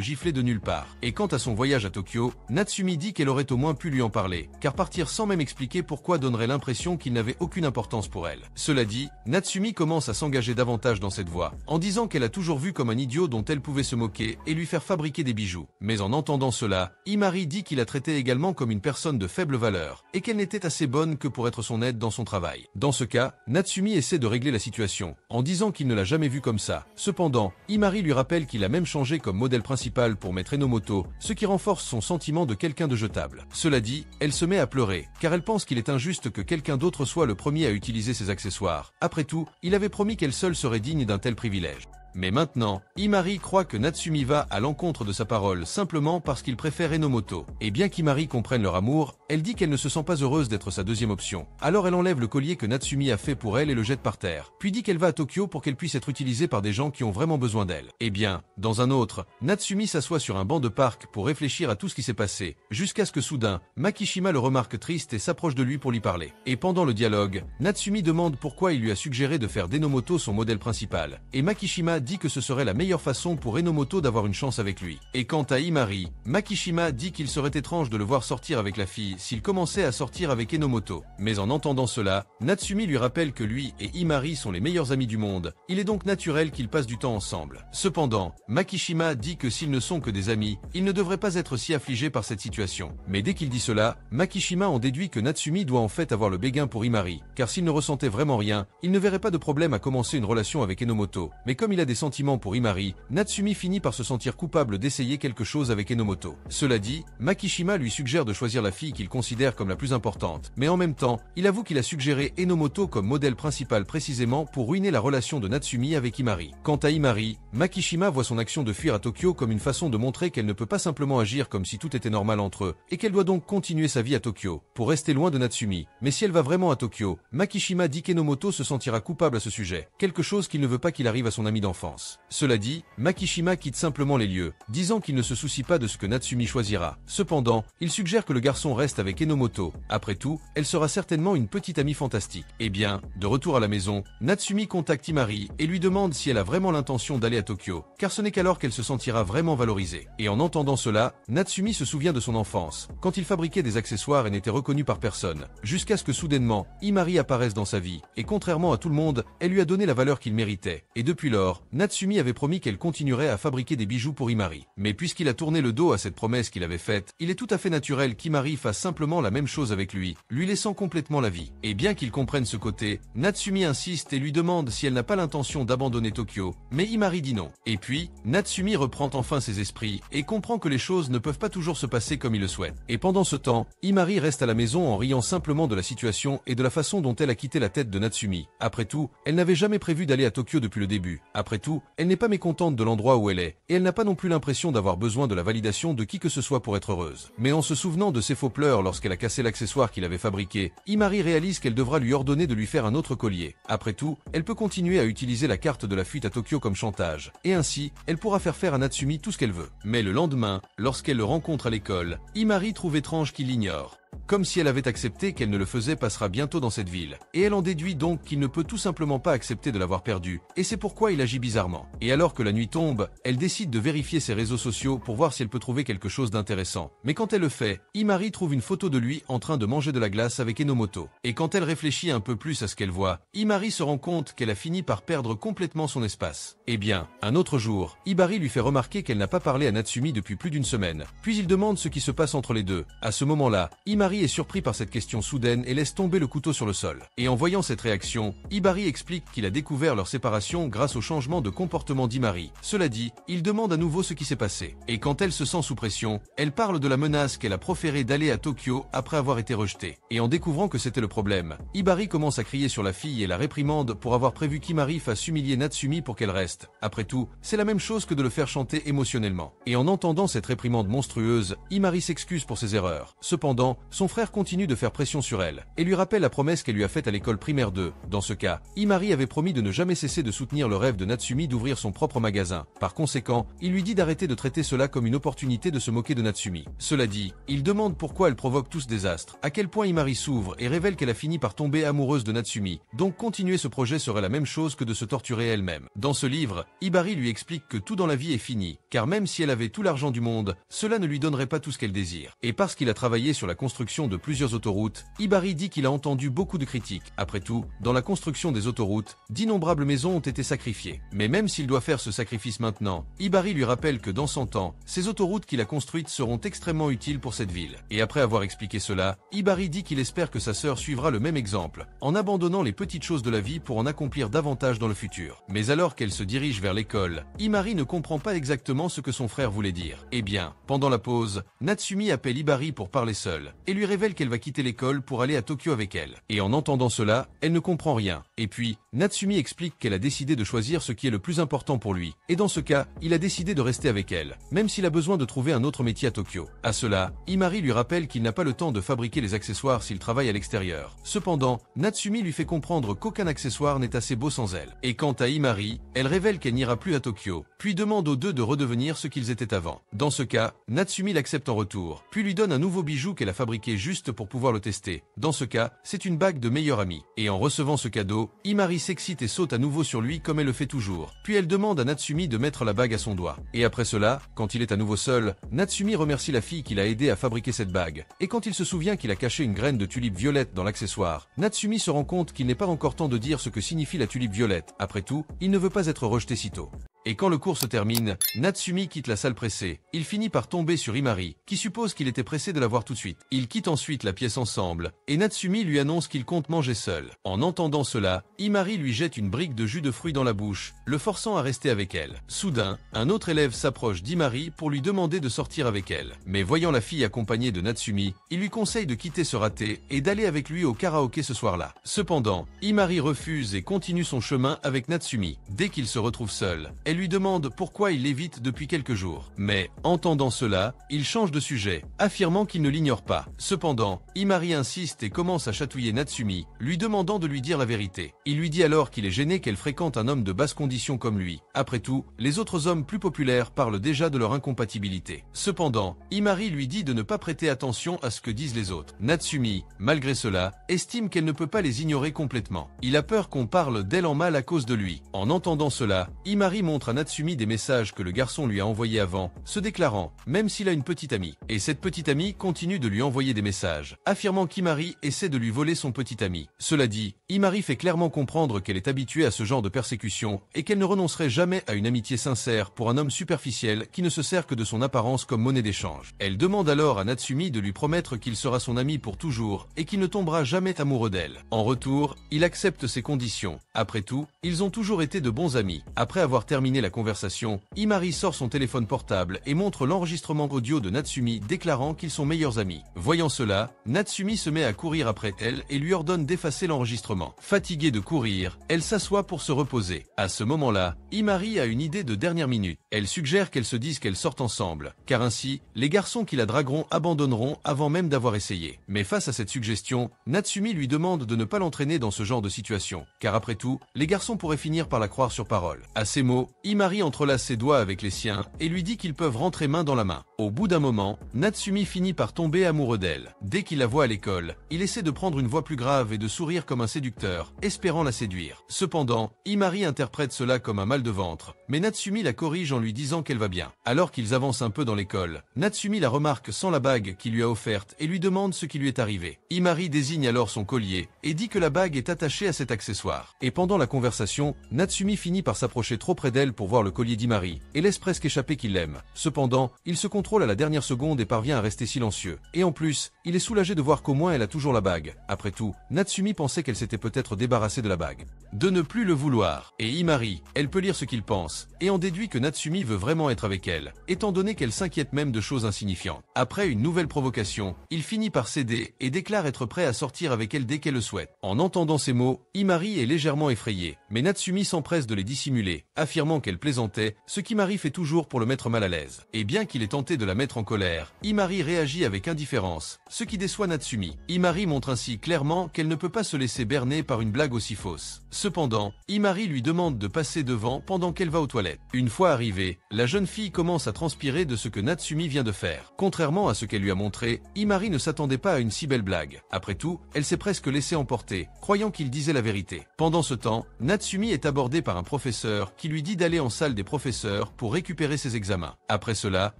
gifler de nulle part. Et quant à son voyage à Tokyo, Natsumi dit qu'elle aurait au moins pu lui en parler, car partir sans même expliquer pourquoi donnerait l'impression qu'il n'avait aucune importance pour elle. Cela dit, Natsumi commence à s'engager davantage dans cette voie, en disant qu'elle a toujours vu comme un idiot dont elle pouvait se moquer et lui faire fabriquer des bijoux. Mais en entendant cela, Imari dit qu'il la traitait également comme une personne de faible valeur, et qu'elle n'était assez bonne que pour être son aide dans son travail. Dans ce cas, Natsumi essaie de régler la situation, en disant qu'il ne l'a jamais vue comme ça. Cependant, Imari lui rappelle qu'il a même changé comme modèle principal pour mettre Enomoto, ce qui renforce son sentiment de quelqu'un de jetable. Cela dit, elle se met à pleurer, car elle pense qu'il est injuste que quelqu'un d'autre soit le premier à utiliser ses accessoires. Après tout, il avait promis qu'elle seule serait digne d'un tel privilège. Mais maintenant, Imari croit que Natsumi va à l'encontre de sa parole simplement parce qu'il préfère Enomoto. Et bien qu'Imari comprenne leur amour, elle dit qu'elle ne se sent pas heureuse d'être sa deuxième option. Alors elle enlève le collier que Natsumi a fait pour elle et le jette par terre. Puis dit qu'elle va à Tokyo pour qu'elle puisse être utilisée par des gens qui ont vraiment besoin d'elle. Et bien, dans un autre, Natsumi s'assoit sur un banc de parc pour réfléchir à tout ce qui s'est passé, jusqu'à ce que soudain, Makishima le remarque triste et s'approche de lui pour lui parler. Et pendant le dialogue, Natsumi demande pourquoi il lui a suggéré de faire d'Enomoto son modèle principal. Et Makishima dit que ce serait la meilleure façon pour Enomoto d'avoir une chance avec lui. Et quant à Imari, Makishima dit qu'il serait étrange de le voir sortir avec la fille s'il commençait à sortir avec Enomoto. Mais en entendant cela, Natsumi lui rappelle que lui et Imari sont les meilleurs amis du monde, il est donc naturel qu'ils passent du temps ensemble. Cependant, Makishima dit que s'ils ne sont que des amis, il ne devrait pas être si affligé par cette situation. Mais dès qu'il dit cela, Makishima en déduit que Natsumi doit en fait avoir le béguin pour Imari, car s'il ne ressentait vraiment rien, il ne verrait pas de problème à commencer une relation avec Enomoto. Mais comme il a des sentiments pour Imari, Natsumi finit par se sentir coupable d'essayer quelque chose avec Enomoto. Cela dit, Makishima lui suggère de choisir la fille qu'il considère comme la plus importante, mais en même temps, il avoue qu'il a suggéré Enomoto comme modèle principal précisément pour ruiner la relation de Natsumi avec Imari. Quant à Imari, Makishima voit son action de fuir à Tokyo comme une façon de montrer qu'elle ne peut pas simplement agir comme si tout était normal entre eux, et qu'elle doit donc continuer sa vie à Tokyo, pour rester loin de Natsumi. Mais si elle va vraiment à Tokyo, Makishima dit qu'Enomoto se sentira coupable à ce sujet, quelque chose qu'il ne veut pas qu'il arrive à son ami d'enfance. Cela dit, Makishima quitte simplement les lieux, disant qu'il ne se soucie pas de ce que Natsumi choisira. Cependant, il suggère que le garçon reste avec Enomoto. Après tout, elle sera certainement une petite amie fantastique. Eh bien, de retour à la maison, Natsumi contacte Imari et lui demande si elle a vraiment l'intention d'aller à Tokyo, car ce n'est qu'alors qu'elle se sentira vraiment valorisée. Et en entendant cela, Natsumi se souvient de son enfance, quand il fabriquait des accessoires et n'était reconnu par personne, jusqu'à ce que soudainement, Imari apparaisse dans sa vie, et contrairement à tout le monde, elle lui a donné la valeur qu'il méritait. Et depuis lors, Natsumi avait promis qu'elle continuerait à fabriquer des bijoux pour Imari. Mais puisqu'il a tourné le dos à cette promesse qu'il avait faite, il est tout à fait naturel qu'Imari fasse simplement la même chose avec lui laissant complètement la vie. Et bien qu'il comprenne ce côté, Natsumi insiste et lui demande si elle n'a pas l'intention d'abandonner Tokyo, mais Imari dit non. Et puis, Natsumi reprend enfin ses esprits et comprend que les choses ne peuvent pas toujours se passer comme il le souhaite. Et pendant ce temps, Imari reste à la maison en riant simplement de la situation et de la façon dont elle a quitté la tête de Natsumi. Après tout, elle n'avait jamais prévu d'aller à Tokyo depuis le début. Après tout, elle n'est pas mécontente de l'endroit où elle est, et elle n'a pas non plus l'impression d'avoir besoin de la validation de qui que ce soit pour être heureuse. Mais en se souvenant de ses faux pleurs lorsqu'elle a cassé l'accessoire qu'il avait fabriqué, Imari réalise qu'elle devra lui ordonner de lui faire un autre collier. Après tout, elle peut continuer à utiliser la carte de la fuite à Tokyo comme chantage, et ainsi, elle pourra faire à Natsumi tout ce qu'elle veut. Mais le lendemain, lorsqu'elle le rencontre à l'école, Imari trouve étrange qu'il l'ignore. Comme si elle avait accepté qu'elle ne le faisait passera bientôt dans cette ville. Et elle en déduit donc qu'il ne peut tout simplement pas accepter de l'avoir perdu, et c'est pourquoi il agit bizarrement. Et alors que la nuit tombe, elle décide de vérifier ses réseaux sociaux pour voir si elle peut trouver quelque chose d'intéressant. Mais quand elle le fait, Imari trouve une photo de lui en train de manger de la glace avec Enomoto. Et quand elle réfléchit un peu plus à ce qu'elle voit, Imari se rend compte qu'elle a fini par perdre complètement son espace. Eh bien, un autre jour, Imari lui fait remarquer qu'elle n'a pas parlé à Natsumi depuis plus d'une semaine. Puis il demande ce qui se passe entre les deux. À ce moment-là, Imari est surpris par cette question soudaine et laisse tomber le couteau sur le sol. Et en voyant cette réaction, Imari explique qu'il a découvert leur séparation grâce au changement de comportement d'Imari. Cela dit, il demande à nouveau ce qui s'est passé. Et quand elle se sent sous pression, elle parle de la menace qu'elle a proférée d'aller à Tokyo après avoir été rejetée. Et en découvrant que c'était le problème, Imari commence à crier sur la fille et la réprimande pour avoir prévu qu'Imari fasse humilier Natsumi pour qu'elle reste. Après tout, c'est la même chose que de le faire chanter émotionnellement. Et en entendant cette réprimande monstrueuse, Imari s'excuse pour ses erreurs. Cependant, son frère continue de faire pression sur elle, et lui rappelle la promesse qu'elle lui a faite à l'école primaire 2. Dans ce cas, Imari avait promis de ne jamais cesser de soutenir le rêve de Natsumi d'ouvrir son propre magasin. Par conséquent, il lui dit d'arrêter de traiter cela comme une opportunité de se moquer de Natsumi. Cela dit, il demande pourquoi elle provoque tout ce désastre, à quel point Imari s'ouvre et révèle qu'elle a fini par tomber amoureuse de Natsumi, donc continuer ce projet serait la même chose que de se torturer elle-même. Dans ce livre, Imari lui explique que tout dans la vie est fini, car même si elle avait tout l'argent du monde, cela ne lui donnerait pas tout ce qu'elle désire. Et parce qu'il a travaillé sur la construction de plusieurs autoroutes, Imari dit qu'il a entendu beaucoup de critiques. Après tout, dans la construction des autoroutes, d'innombrables maisons ont été sacrifiées. Mais même s'il doit faire ce sacrifice maintenant, Imari lui rappelle que dans 100 ans, ces autoroutes qu'il a construites seront extrêmement utiles pour cette ville. Et après avoir expliqué cela, Imari dit qu'il espère que sa sœur suivra le même exemple, en abandonnant les petites choses de la vie pour en accomplir davantage dans le futur. Mais alors qu'elle se dirige vers l'école, Imari ne comprend pas exactement ce que son frère voulait dire. Eh bien, pendant la pause, Natsumi appelle Imari pour parler seule, et lui révèle qu'elle va quitter l'école pour aller à Tokyo avec elle. Et en entendant cela, elle ne comprend rien. Et puis, Natsumi explique qu'elle a décidé de choisir ce qui est le plus important pour lui. Et dans ce cas, il a décidé de rester avec elle, même s'il a besoin de trouver un autre métier à Tokyo. À cela, Imari lui rappelle qu'il n'a pas le temps de fabriquer les accessoires s'il travaille à l'extérieur. Cependant, Natsumi lui fait comprendre qu'aucun accessoire n'est assez beau sans elle. Et quant à Imari, elle révèle qu'elle n'ira plus à Tokyo, puis demande aux deux de redevenir ce qu'ils étaient avant. Dans ce cas, Natsumi l'accepte en retour, puis lui donne un nouveau bijou qu'elle a fabriqué fabriqué juste pour pouvoir le tester. Dans ce cas, c'est une bague de meilleur ami. Et en recevant ce cadeau, Imari s'excite et saute à nouveau sur lui comme elle le fait toujours. Puis elle demande à Natsumi de mettre la bague à son doigt. Et après cela, quand il est à nouveau seul, Natsumi remercie la fille qui l'a aidé à fabriquer cette bague. Et quand il se souvient qu'il a caché une graine de tulipe violette dans l'accessoire, Natsumi se rend compte qu'il n'est pas encore temps de dire ce que signifie la tulipe violette. Après tout, il ne veut pas être rejeté sitôt. Et quand le cours se termine, Natsumi quitte la salle pressée. Il finit par tomber sur Imari, qui suppose qu'il était pressé de la voir tout de suite. Ils quittent ensuite la pièce ensemble, et Natsumi lui annonce qu'il compte manger seul. En entendant cela, Imari lui jette une brique de jus de fruits dans la bouche, le forçant à rester avec elle. Soudain, un autre élève s'approche d'Imari pour lui demander de sortir avec elle. Mais voyant la fille accompagnée de Natsumi, il lui conseille de quitter ce raté et d'aller avec lui au karaoké ce soir-là. Cependant, Imari refuse et continue son chemin avec Natsumi. Dès qu'il se retrouve seul, elle lui demande pourquoi il l'évite depuis quelques jours. Mais, entendant cela, il change de sujet, affirmant qu'il ne l'ignore pas. Cependant, Imari insiste et commence à chatouiller Natsumi, lui demandant de lui dire la vérité. Il lui dit alors qu'il est gêné qu'elle fréquente un homme de basse condition comme lui. Après tout, les autres hommes plus populaires parlent déjà de leur incompatibilité. Cependant, Imari lui dit de ne pas prêter attention à ce que disent les autres. Natsumi, malgré cela, estime qu'elle ne peut pas les ignorer complètement. Il a peur qu'on parle d'elle en mal à cause de lui. En entendant cela, Imari montre à Natsumi des messages que le garçon lui a envoyés avant, se déclarant, même s'il a une petite amie. Et cette petite amie continue de lui envoyer des messages, affirmant qu'Imari essaie de lui voler son petit ami. Cela dit, Imari fait clairement comprendre qu'elle est habituée à ce genre de persécution et qu'elle ne renoncerait jamais à une amitié sincère pour un homme superficiel qui ne se sert que de son apparence comme monnaie d'échange. Elle demande alors à Natsumi de lui promettre qu'il sera son ami pour toujours et qu'il ne tombera jamais amoureux d'elle. En retour, il accepte ses conditions. Après tout, ils ont toujours été de bons amis. Après avoir terminé la conversation, Imari sort son téléphone portable et montre l'enregistrement audio de Natsumi déclarant qu'ils sont meilleurs amis. Voyant cela, Natsumi se met à courir après elle et lui ordonne d'effacer l'enregistrement. Fatiguée de courir, elle s'assoit pour se reposer. À ce moment-là, Imari a une idée de dernière minute. Elle suggère qu'elles se disent qu'elles sortent ensemble, car ainsi, les garçons qui la dragueront abandonneront avant même d'avoir essayé. Mais face à cette suggestion, Natsumi lui demande de ne pas l'entraîner dans ce genre de situation, car après tout, les garçons pourraient finir par la croire sur parole. À ces mots, Imari entrelace ses doigts avec les siens et lui dit qu'ils peuvent rentrer main dans la main. Au bout d'un moment, Natsumi finit par tomber amoureux d'elle. Dès qu'il la voit à l'école, il essaie de prendre une voix plus grave et de sourire comme un séducteur, espérant la séduire. Cependant, Imari interprète cela comme un mal de ventre, mais Natsumi la corrige en lui disant qu'elle va bien. Alors qu'ils avancent un peu dans l'école, Natsumi la remarque sans la bague qu'il lui a offerte et lui demande ce qui lui est arrivé. Imari désigne alors son collier et dit que la bague est attachée à cet accessoire. Et pendant la conversation, Natsumi finit par s'approcher trop près d'elle pour voir le collier d'Imari et laisse presque échapper qu'il l'aime. Cependant, il se contrôle à la dernière seconde et parvient à rester silencieux. Et en plus, il est soulagé de voir qu'au moins elle a toujours la bague. Après tout, Natsumi pensait qu'elle s'était peut-être débarrassée de la bague. De ne plus le vouloir. Et Imari, elle peut lire ce qu'il pense, et en déduit que Natsumi veut vraiment être avec elle, étant donné qu'elle s'inquiète même de choses insignifiantes. Après une nouvelle provocation, il finit par céder et déclare être prêt à sortir avec elle dès qu'elle le souhaite. En entendant ces mots, Imari est légèrement effrayée, mais Natsumi s'empresse de les dissimuler, affirmant qu'elle plaisantait, ce qu'Imari fait toujours pour le mettre mal à l'aise. Et bien qu'il ait tenté de la mettre en colère, Imari réagit avec indifférence, ce qui déçoit Natsumi. Imari montre ainsi clairement qu'elle ne peut pas se laisser berner par une blague aussi fausse. Cependant, Imari lui demande de passer devant pendant qu'elle va aux toilettes. Une fois arrivée, la jeune fille commence à transpirer de ce que Natsumi vient de faire. Contrairement à ce qu'elle lui a montré, Imari ne s'attendait pas à une si belle blague. Après tout, elle s'est presque laissée emporter, croyant qu'il disait la vérité. Pendant ce temps, Natsumi est abordé par un professeur qui lui dit d'aller en salle des professeurs pour récupérer ses examens. Après cela,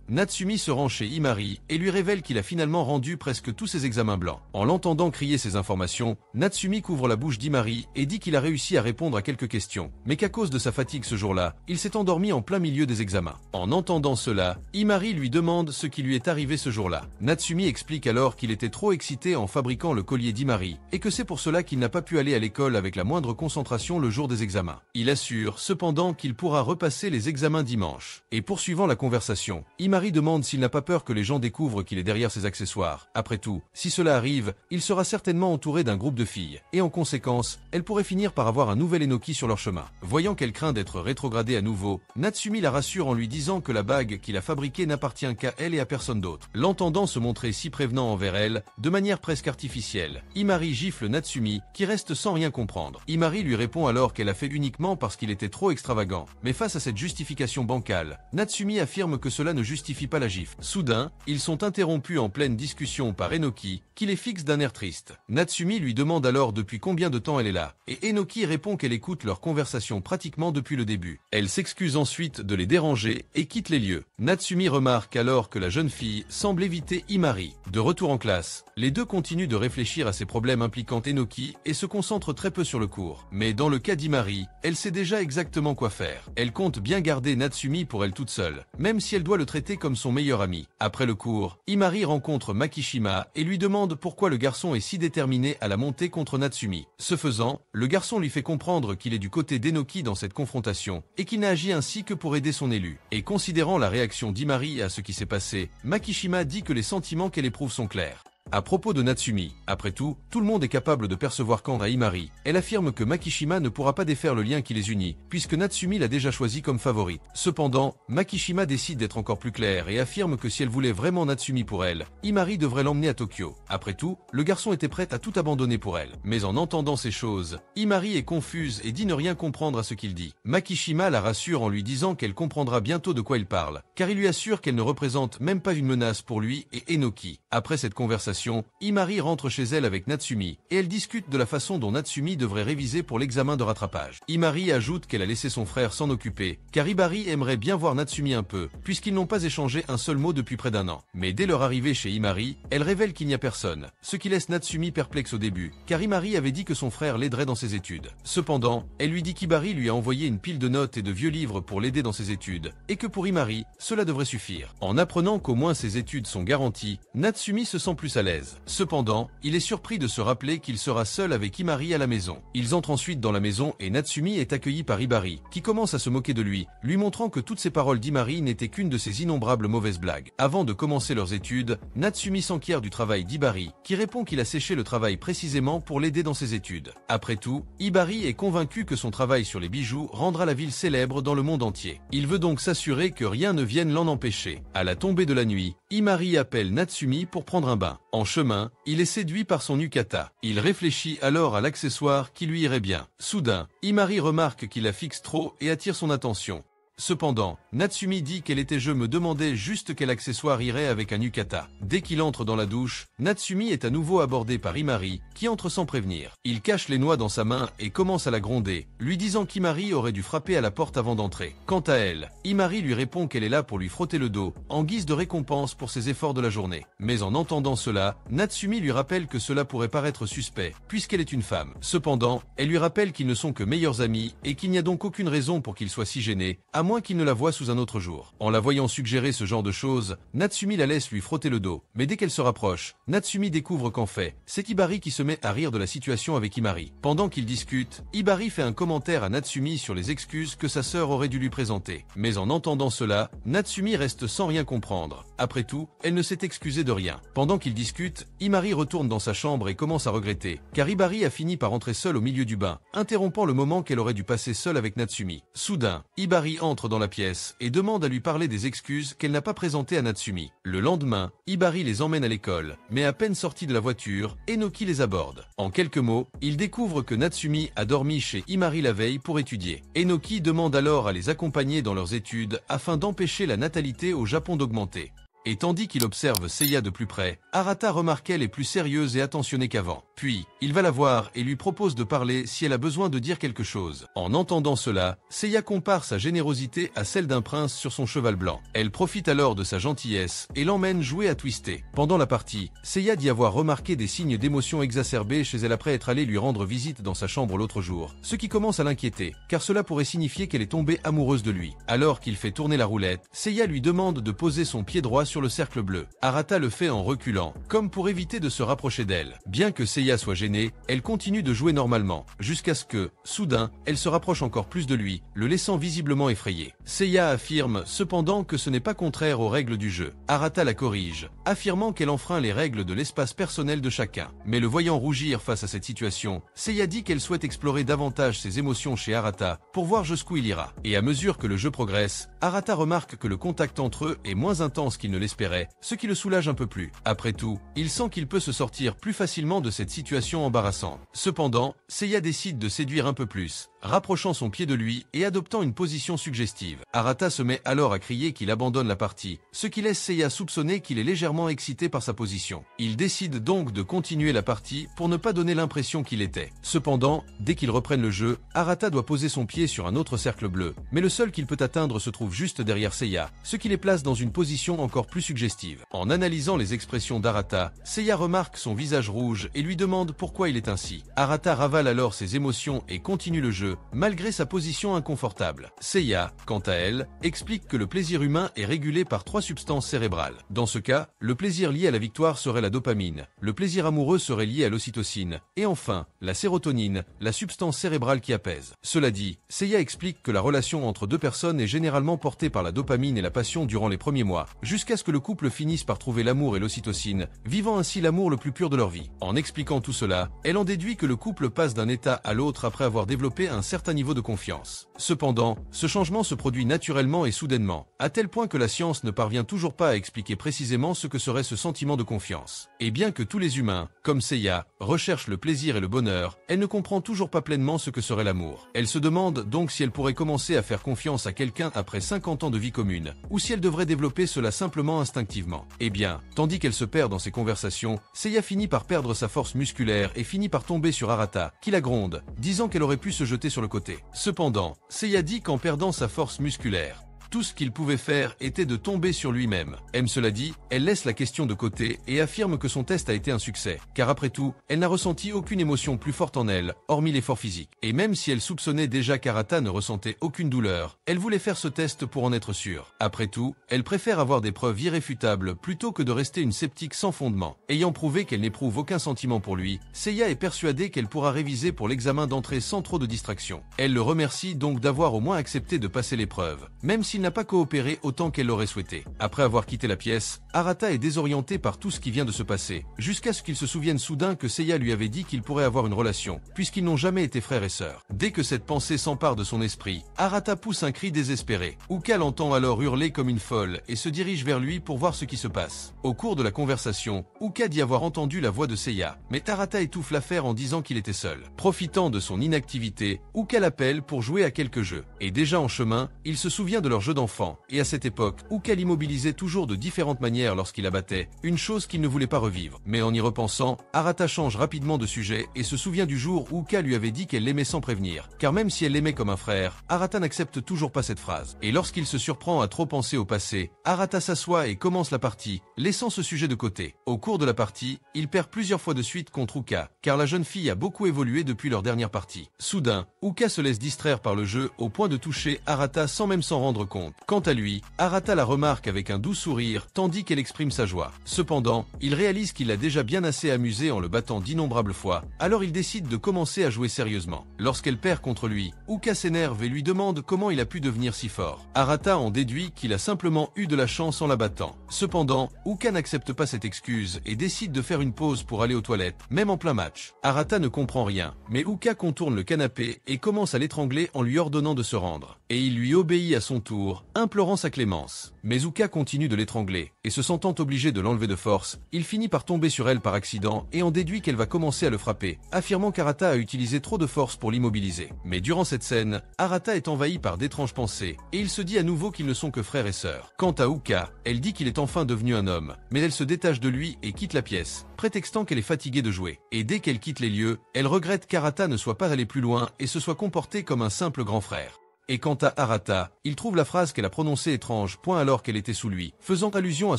Natsumi se rend chez Imari et lui révèle qu'il a finalement rendu presque tous ses examens blancs. En l'entendant crier ces informations, Natsumi couvre la bouche d'Imari et dit qu'il a réussi à répondre à quelques questions, mais qu'à cause de sa fatigue ce jour-là, il s'est endormi en plein milieu des examens. En entendant cela, Imari lui demande ce qui lui est arrivé ce jour-là. Natsumi explique alors qu'il était trop excité en fabriquant le collier d'Imari et que c'est pour cela qu'il n'a pas pu aller à l'école avec la moindre concentration le jour des examens. Il assure cependant qu'il pourra repasser les examens dimanche. Et poursuivant la conversation, Imari demande s'il n'a pas peur que les gens découvrent qu'il est derrière ses accessoires. Après tout, si cela arrive, il sera certainement entouré d'un groupe de filles, et en conséquence, elle pourrait finir par par avoir un nouvel Enoki sur leur chemin. Voyant qu'elle craint d'être rétrogradée à nouveau, Natsumi la rassure en lui disant que la bague qu'il a fabriquée n'appartient qu'à elle et à personne d'autre. L'entendant se montrer si prévenant envers elle, de manière presque artificielle, Himari gifle Natsumi, qui reste sans rien comprendre. Himari lui répond alors qu'elle a fait uniquement parce qu'il était trop extravagant. Mais face à cette justification bancale, Natsumi affirme que cela ne justifie pas la gifle. Soudain, ils sont interrompus en pleine discussion par Enoki, qui les fixe d'un air triste. Natsumi lui demande alors depuis combien de temps elle est là, et Enoki répond qu'elle écoute leur conversation pratiquement depuis le début. Elle s'excuse ensuite de les déranger et quitte les lieux. Natsumi remarque alors que la jeune fille semble éviter Himari. De retour en classe, les deux continuent de réfléchir à ces problèmes impliquant Enoki et se concentrent très peu sur le cours. Mais dans le cas d'Himari, elle sait déjà exactement quoi faire. Elle compte bien garder Natsumi pour elle toute seule, même si elle doit le traiter comme son meilleur ami. Après le cours, Himari rencontre Makishima et lui demande pourquoi le garçon est si déterminé à la monter contre Natsumi. Ce faisant, le garçon lui fait comprendre qu'il est du côté d'Enoki dans cette confrontation et qu'il n'a agi ainsi que pour aider son élu. Et considérant la réaction d'Himari à ce qui s'est passé, Makishima dit que les sentiments qu'elle éprouve sont clairs. À propos de Natsumi, après tout le monde est capable de percevoir quand à Himari. Elle affirme que Makishima ne pourra pas défaire le lien qui les unit, puisque Natsumi l'a déjà choisi comme favorite. Cependant, Makishima décide d'être encore plus claire et affirme que si elle voulait vraiment Natsumi pour elle, Himari devrait l'emmener à Tokyo. Après tout, le garçon était prêt à tout abandonner pour elle. Mais en entendant ces choses, Himari est confuse et dit ne rien comprendre à ce qu'il dit. Makishima la rassure en lui disant qu'elle comprendra bientôt de quoi il parle, car il lui assure qu'elle ne représente même pas une menace pour lui et Enoki. Après cette conversation, Himari rentre chez elle avec Natsumi et elle discute de la façon dont Natsumi devrait réviser pour l'examen de rattrapage. Himari ajoute qu'elle a laissé son frère s'en occuper, car Hibari aimerait bien voir Natsumi un peu, puisqu'ils n'ont pas échangé un seul mot depuis près d'un an. Mais dès leur arrivée chez Himari, elle révèle qu'il n'y a personne, ce qui laisse Natsumi perplexe au début, car Himari avait dit que son frère l'aiderait dans ses études. Cependant, elle lui dit qu'Hibari lui a envoyé une pile de notes et de vieux livres pour l'aider dans ses études, et que pour Himari, cela devrait suffire. En apprenant qu'au moins ses études sont garanties, Natsumi se sent plus à l'aise. Cependant, il est surpris de se rappeler qu'il sera seul avec Himari à la maison. Ils entrent ensuite dans la maison et Natsumi est accueilli par Hibari, qui commence à se moquer de lui, lui montrant que toutes ces paroles d'Himari n'étaient qu'une de ses innombrables mauvaises blagues. Avant de commencer leurs études, Natsumi s'enquiert du travail d'Hibari, qui répond qu'il a séché le travail précisément pour l'aider dans ses études. Après tout, Hibari est convaincu que son travail sur les bijoux rendra la ville célèbre dans le monde entier. Il veut donc s'assurer que rien ne vienne l'en empêcher. À la tombée de la nuit, Himari appelle Natsumi pour prendre un bain. En chemin, il est séduit par son yukata. Il réfléchit alors à l'accessoire qui lui irait bien. Soudain, Himari remarque qu'il la fixe trop et attire son attention. Cependant, Natsumi dit qu'elle était je me demandais juste quel accessoire irait avec un yukata. Dès qu'il entre dans la douche, Natsumi est à nouveau abordé par Himari, qui entre sans prévenir. Il cache les noix dans sa main et commence à la gronder, lui disant qu'Himari aurait dû frapper à la porte avant d'entrer. Quant à elle, Himari lui répond qu'elle est là pour lui frotter le dos, en guise de récompense pour ses efforts de la journée. Mais en entendant cela, Natsumi lui rappelle que cela pourrait paraître suspect, puisqu'elle est une femme. Cependant, elle lui rappelle qu'ils ne sont que meilleurs amis et qu'il n'y a donc aucune raison pour qu'il soit si gêné, à moins qu'il ne la voie sous un autre jour. En la voyant suggérer ce genre de choses, Natsumi la laisse lui frotter le dos. Mais dès qu'elle se rapproche, Natsumi découvre qu'en fait, c'est Hibari qui se met à rire de la situation avec Himari. Pendant qu'ils discutent, Hibari fait un commentaire à Natsumi sur les excuses que sa sœur aurait dû lui présenter. Mais en entendant cela, Natsumi reste sans rien comprendre. Après tout, elle ne s'est excusée de rien. Pendant qu'ils discutent, Himari retourne dans sa chambre et commence à regretter, car Hibari a fini par entrer seule au milieu du bain, interrompant le moment qu'elle aurait dû passer seule avec Natsumi. Soudain, Hibari entre dans la pièce et demande à lui parler des excuses qu'elle n'a pas présentées à Natsumi. Le lendemain, Hibari les emmène à l'école, mais à peine sortis de la voiture, Enoki les aborde. En quelques mots, il découvre que Natsumi a dormi chez Himari la veille pour étudier. Enoki demande alors à les accompagner dans leurs études afin d'empêcher la natalité au Japon d'augmenter. Et tandis qu'il observe Seiya de plus près, Arata remarque qu'elle est plus sérieuse et attentionnée qu'avant. Puis, il va la voir et lui propose de parler si elle a besoin de dire quelque chose. En entendant cela, Seiya compare sa générosité à celle d'un prince sur son cheval blanc. Elle profite alors de sa gentillesse et l'emmène jouer à twister. Pendant la partie, Seiya dit avoir remarqué des signes d'émotion exacerbés chez elle après être allée lui rendre visite dans sa chambre l'autre jour, ce qui commence à l'inquiéter, car cela pourrait signifier qu'elle est tombée amoureuse de lui. Alors qu'il fait tourner la roulette, Seiya lui demande de poser son pied droit sur le cercle bleu. Arata le fait en reculant, comme pour éviter de se rapprocher d'elle. Bien que Seiya Seiya soit gênée, elle continue de jouer normalement, jusqu'à ce que, soudain, elle se rapproche encore plus de lui, le laissant visiblement effrayé. Seiya affirme cependant que ce n'est pas contraire aux règles du jeu. Arata la corrige, affirmant qu'elle enfreint les règles de l'espace personnel de chacun. Mais le voyant rougir face à cette situation, Seiya dit qu'elle souhaite explorer davantage ses émotions chez Arata pour voir jusqu'où il ira. Et à mesure que le jeu progresse, Arata remarque que le contact entre eux est moins intense qu'il ne l'espérait, ce qui le soulage un peu plus. Après tout, il sent qu'il peut se sortir plus facilement de cette situation embarrassante. Cependant, Seiya décide de séduire un peu plus, rapprochant son pied de lui et adoptant une position suggestive. Arata se met alors à crier qu'il abandonne la partie, ce qui laisse Seiya soupçonner qu'il est légèrement excité par sa position. Il décide donc de continuer la partie pour ne pas donner l'impression qu'il était. Cependant, dès qu'ils reprennent le jeu, Arata doit poser son pied sur un autre cercle bleu, mais le seul qu'il peut atteindre se trouve juste derrière Seiya, ce qui les place dans une position encore plus suggestive. En analysant les expressions d'Arata, Seiya remarque son visage rouge et lui demande pourquoi il est ainsi. Arata ravale alors ses émotions et continue le jeu, malgré sa position inconfortable. Seiya, quant à elle, explique que le plaisir humain est régulé par 3 substances cérébrales. Dans ce cas, le plaisir lié à la victoire serait la dopamine, le plaisir amoureux serait lié à l'ocytocine, et enfin, la sérotonine, la substance cérébrale qui apaise. Cela dit, Seiya explique que la relation entre deux personnes est généralement portée par la dopamine et la passion durant les premiers mois, jusqu'à ce que le couple finisse par trouver l'amour et l'ocytocine, vivant ainsi l'amour le plus pur de leur vie. En expliquant tout cela, elle en déduit que le couple passe d'un état à l'autre après avoir développé un certain niveau de confiance. Cependant, ce changement se produit naturellement et soudainement, à tel point que la science ne parvient toujours pas à expliquer précisément ce que serait ce sentiment de confiance. Et bien que tous les humains, comme Seiya, recherchent le plaisir et le bonheur, elle ne comprend toujours pas pleinement ce que serait l'amour. Elle se demande donc si elle pourrait commencer à faire confiance à quelqu'un après 50 ans de vie commune, ou si elle devrait développer cela simplement instinctivement. Eh bien, tandis qu'elle se perd dans ses conversations, Seiya finit par perdre sa force musculaire et finit par tomber sur Arata, qui la gronde, disant qu'elle aurait pu se jeter sur le côté. Cependant, Seiya dit qu'en perdant sa force musculaire, tout ce qu'il pouvait faire était de tomber sur lui-même. Cela dit, elle laisse la question de côté et affirme que son test a été un succès, car après tout, elle n'a ressenti aucune émotion plus forte en elle, hormis l'effort physique. Et même si elle soupçonnait déjà qu'Arata ne ressentait aucune douleur, elle voulait faire ce test pour en être sûre. Après tout, elle préfère avoir des preuves irréfutables plutôt que de rester une sceptique sans fondement. Ayant prouvé qu'elle n'éprouve aucun sentiment pour lui, Seiya est persuadée qu'elle pourra réviser pour l'examen d'entrée sans trop de distraction. Elle le remercie donc d'avoir au moins accepté de passer l'épreuve, même s'il n'a pas coopéré autant qu'elle l'aurait souhaité. Après avoir quitté la pièce, Arata est désorienté par tout ce qui vient de se passer, jusqu'à ce qu'il se souvienne soudain que Seiya lui avait dit qu'il pourrait avoir une relation, puisqu'ils n'ont jamais été frères et sœurs. Dès que cette pensée s'empare de son esprit, Arata pousse un cri désespéré. Uka l'entend alors hurler comme une folle et se dirige vers lui pour voir ce qui se passe. Au cours de la conversation, Uka dit avoir entendu la voix de Seiya, mais Arata étouffe l'affaire en disant qu'il était seul. Profitant de son inactivité, Uka l'appelle pour jouer à quelques jeux. Et déjà en chemin, il se souvient de leur jeu d'enfant, et à cette époque, Uka l'immobilisait toujours de différentes manières lorsqu'il abattait, une chose qu'il ne voulait pas revivre. Mais en y repensant, Arata change rapidement de sujet et se souvient du jour où Uka lui avait dit qu'elle l'aimait sans prévenir, car même si elle l'aimait comme un frère, Arata n'accepte toujours pas cette phrase. Et lorsqu'il se surprend à trop penser au passé, Arata s'assoit et commence la partie, laissant ce sujet de côté. Au cours de la partie, il perd plusieurs fois de suite contre Uka, car la jeune fille a beaucoup évolué depuis leur dernière partie. Soudain, Uka se laisse distraire par le jeu au point de toucher Arata sans même s'en rendre compte. Quant à lui, Arata la remarque avec un doux sourire tandis qu'elle exprime sa joie. Cependant, il réalise qu'il l'a déjà bien assez amusé en le battant d'innombrables fois, alors il décide de commencer à jouer sérieusement. Lorsqu'elle perd contre lui, Uka s'énerve et lui demande comment il a pu devenir si fort. Arata en déduit qu'il a simplement eu de la chance en la battant. Cependant, Uka n'accepte pas cette excuse et décide de faire une pause pour aller aux toilettes, même en plein match. Arata ne comprend rien, mais Uka contourne le canapé et commence à l'étrangler en lui ordonnant de se rendre. Et il lui obéit à son tour, implorant sa clémence. Mais Uka continue de l'étrangler, et se sentant obligé de l'enlever de force, il finit par tomber sur elle par accident et en déduit qu'elle va commencer à le frapper, affirmant qu'Arata a utilisé trop de force pour l'immobiliser. Mais durant cette scène, Arata est envahi par d'étranges pensées, et il se dit à nouveau qu'ils ne sont que frères et sœurs. Quant à Uka, elle dit qu'il est enfin devenu un homme, mais elle se détache de lui et quitte la pièce, prétextant qu'elle est fatiguée de jouer. Et dès qu'elle quitte les lieux, elle regrette qu'Arata ne soit pas allé plus loin et se soit comporté comme un simple grand frère. Et quant à Arata, il trouve la phrase qu'elle a prononcée étrange, alors qu'elle était sous lui. Faisant allusion à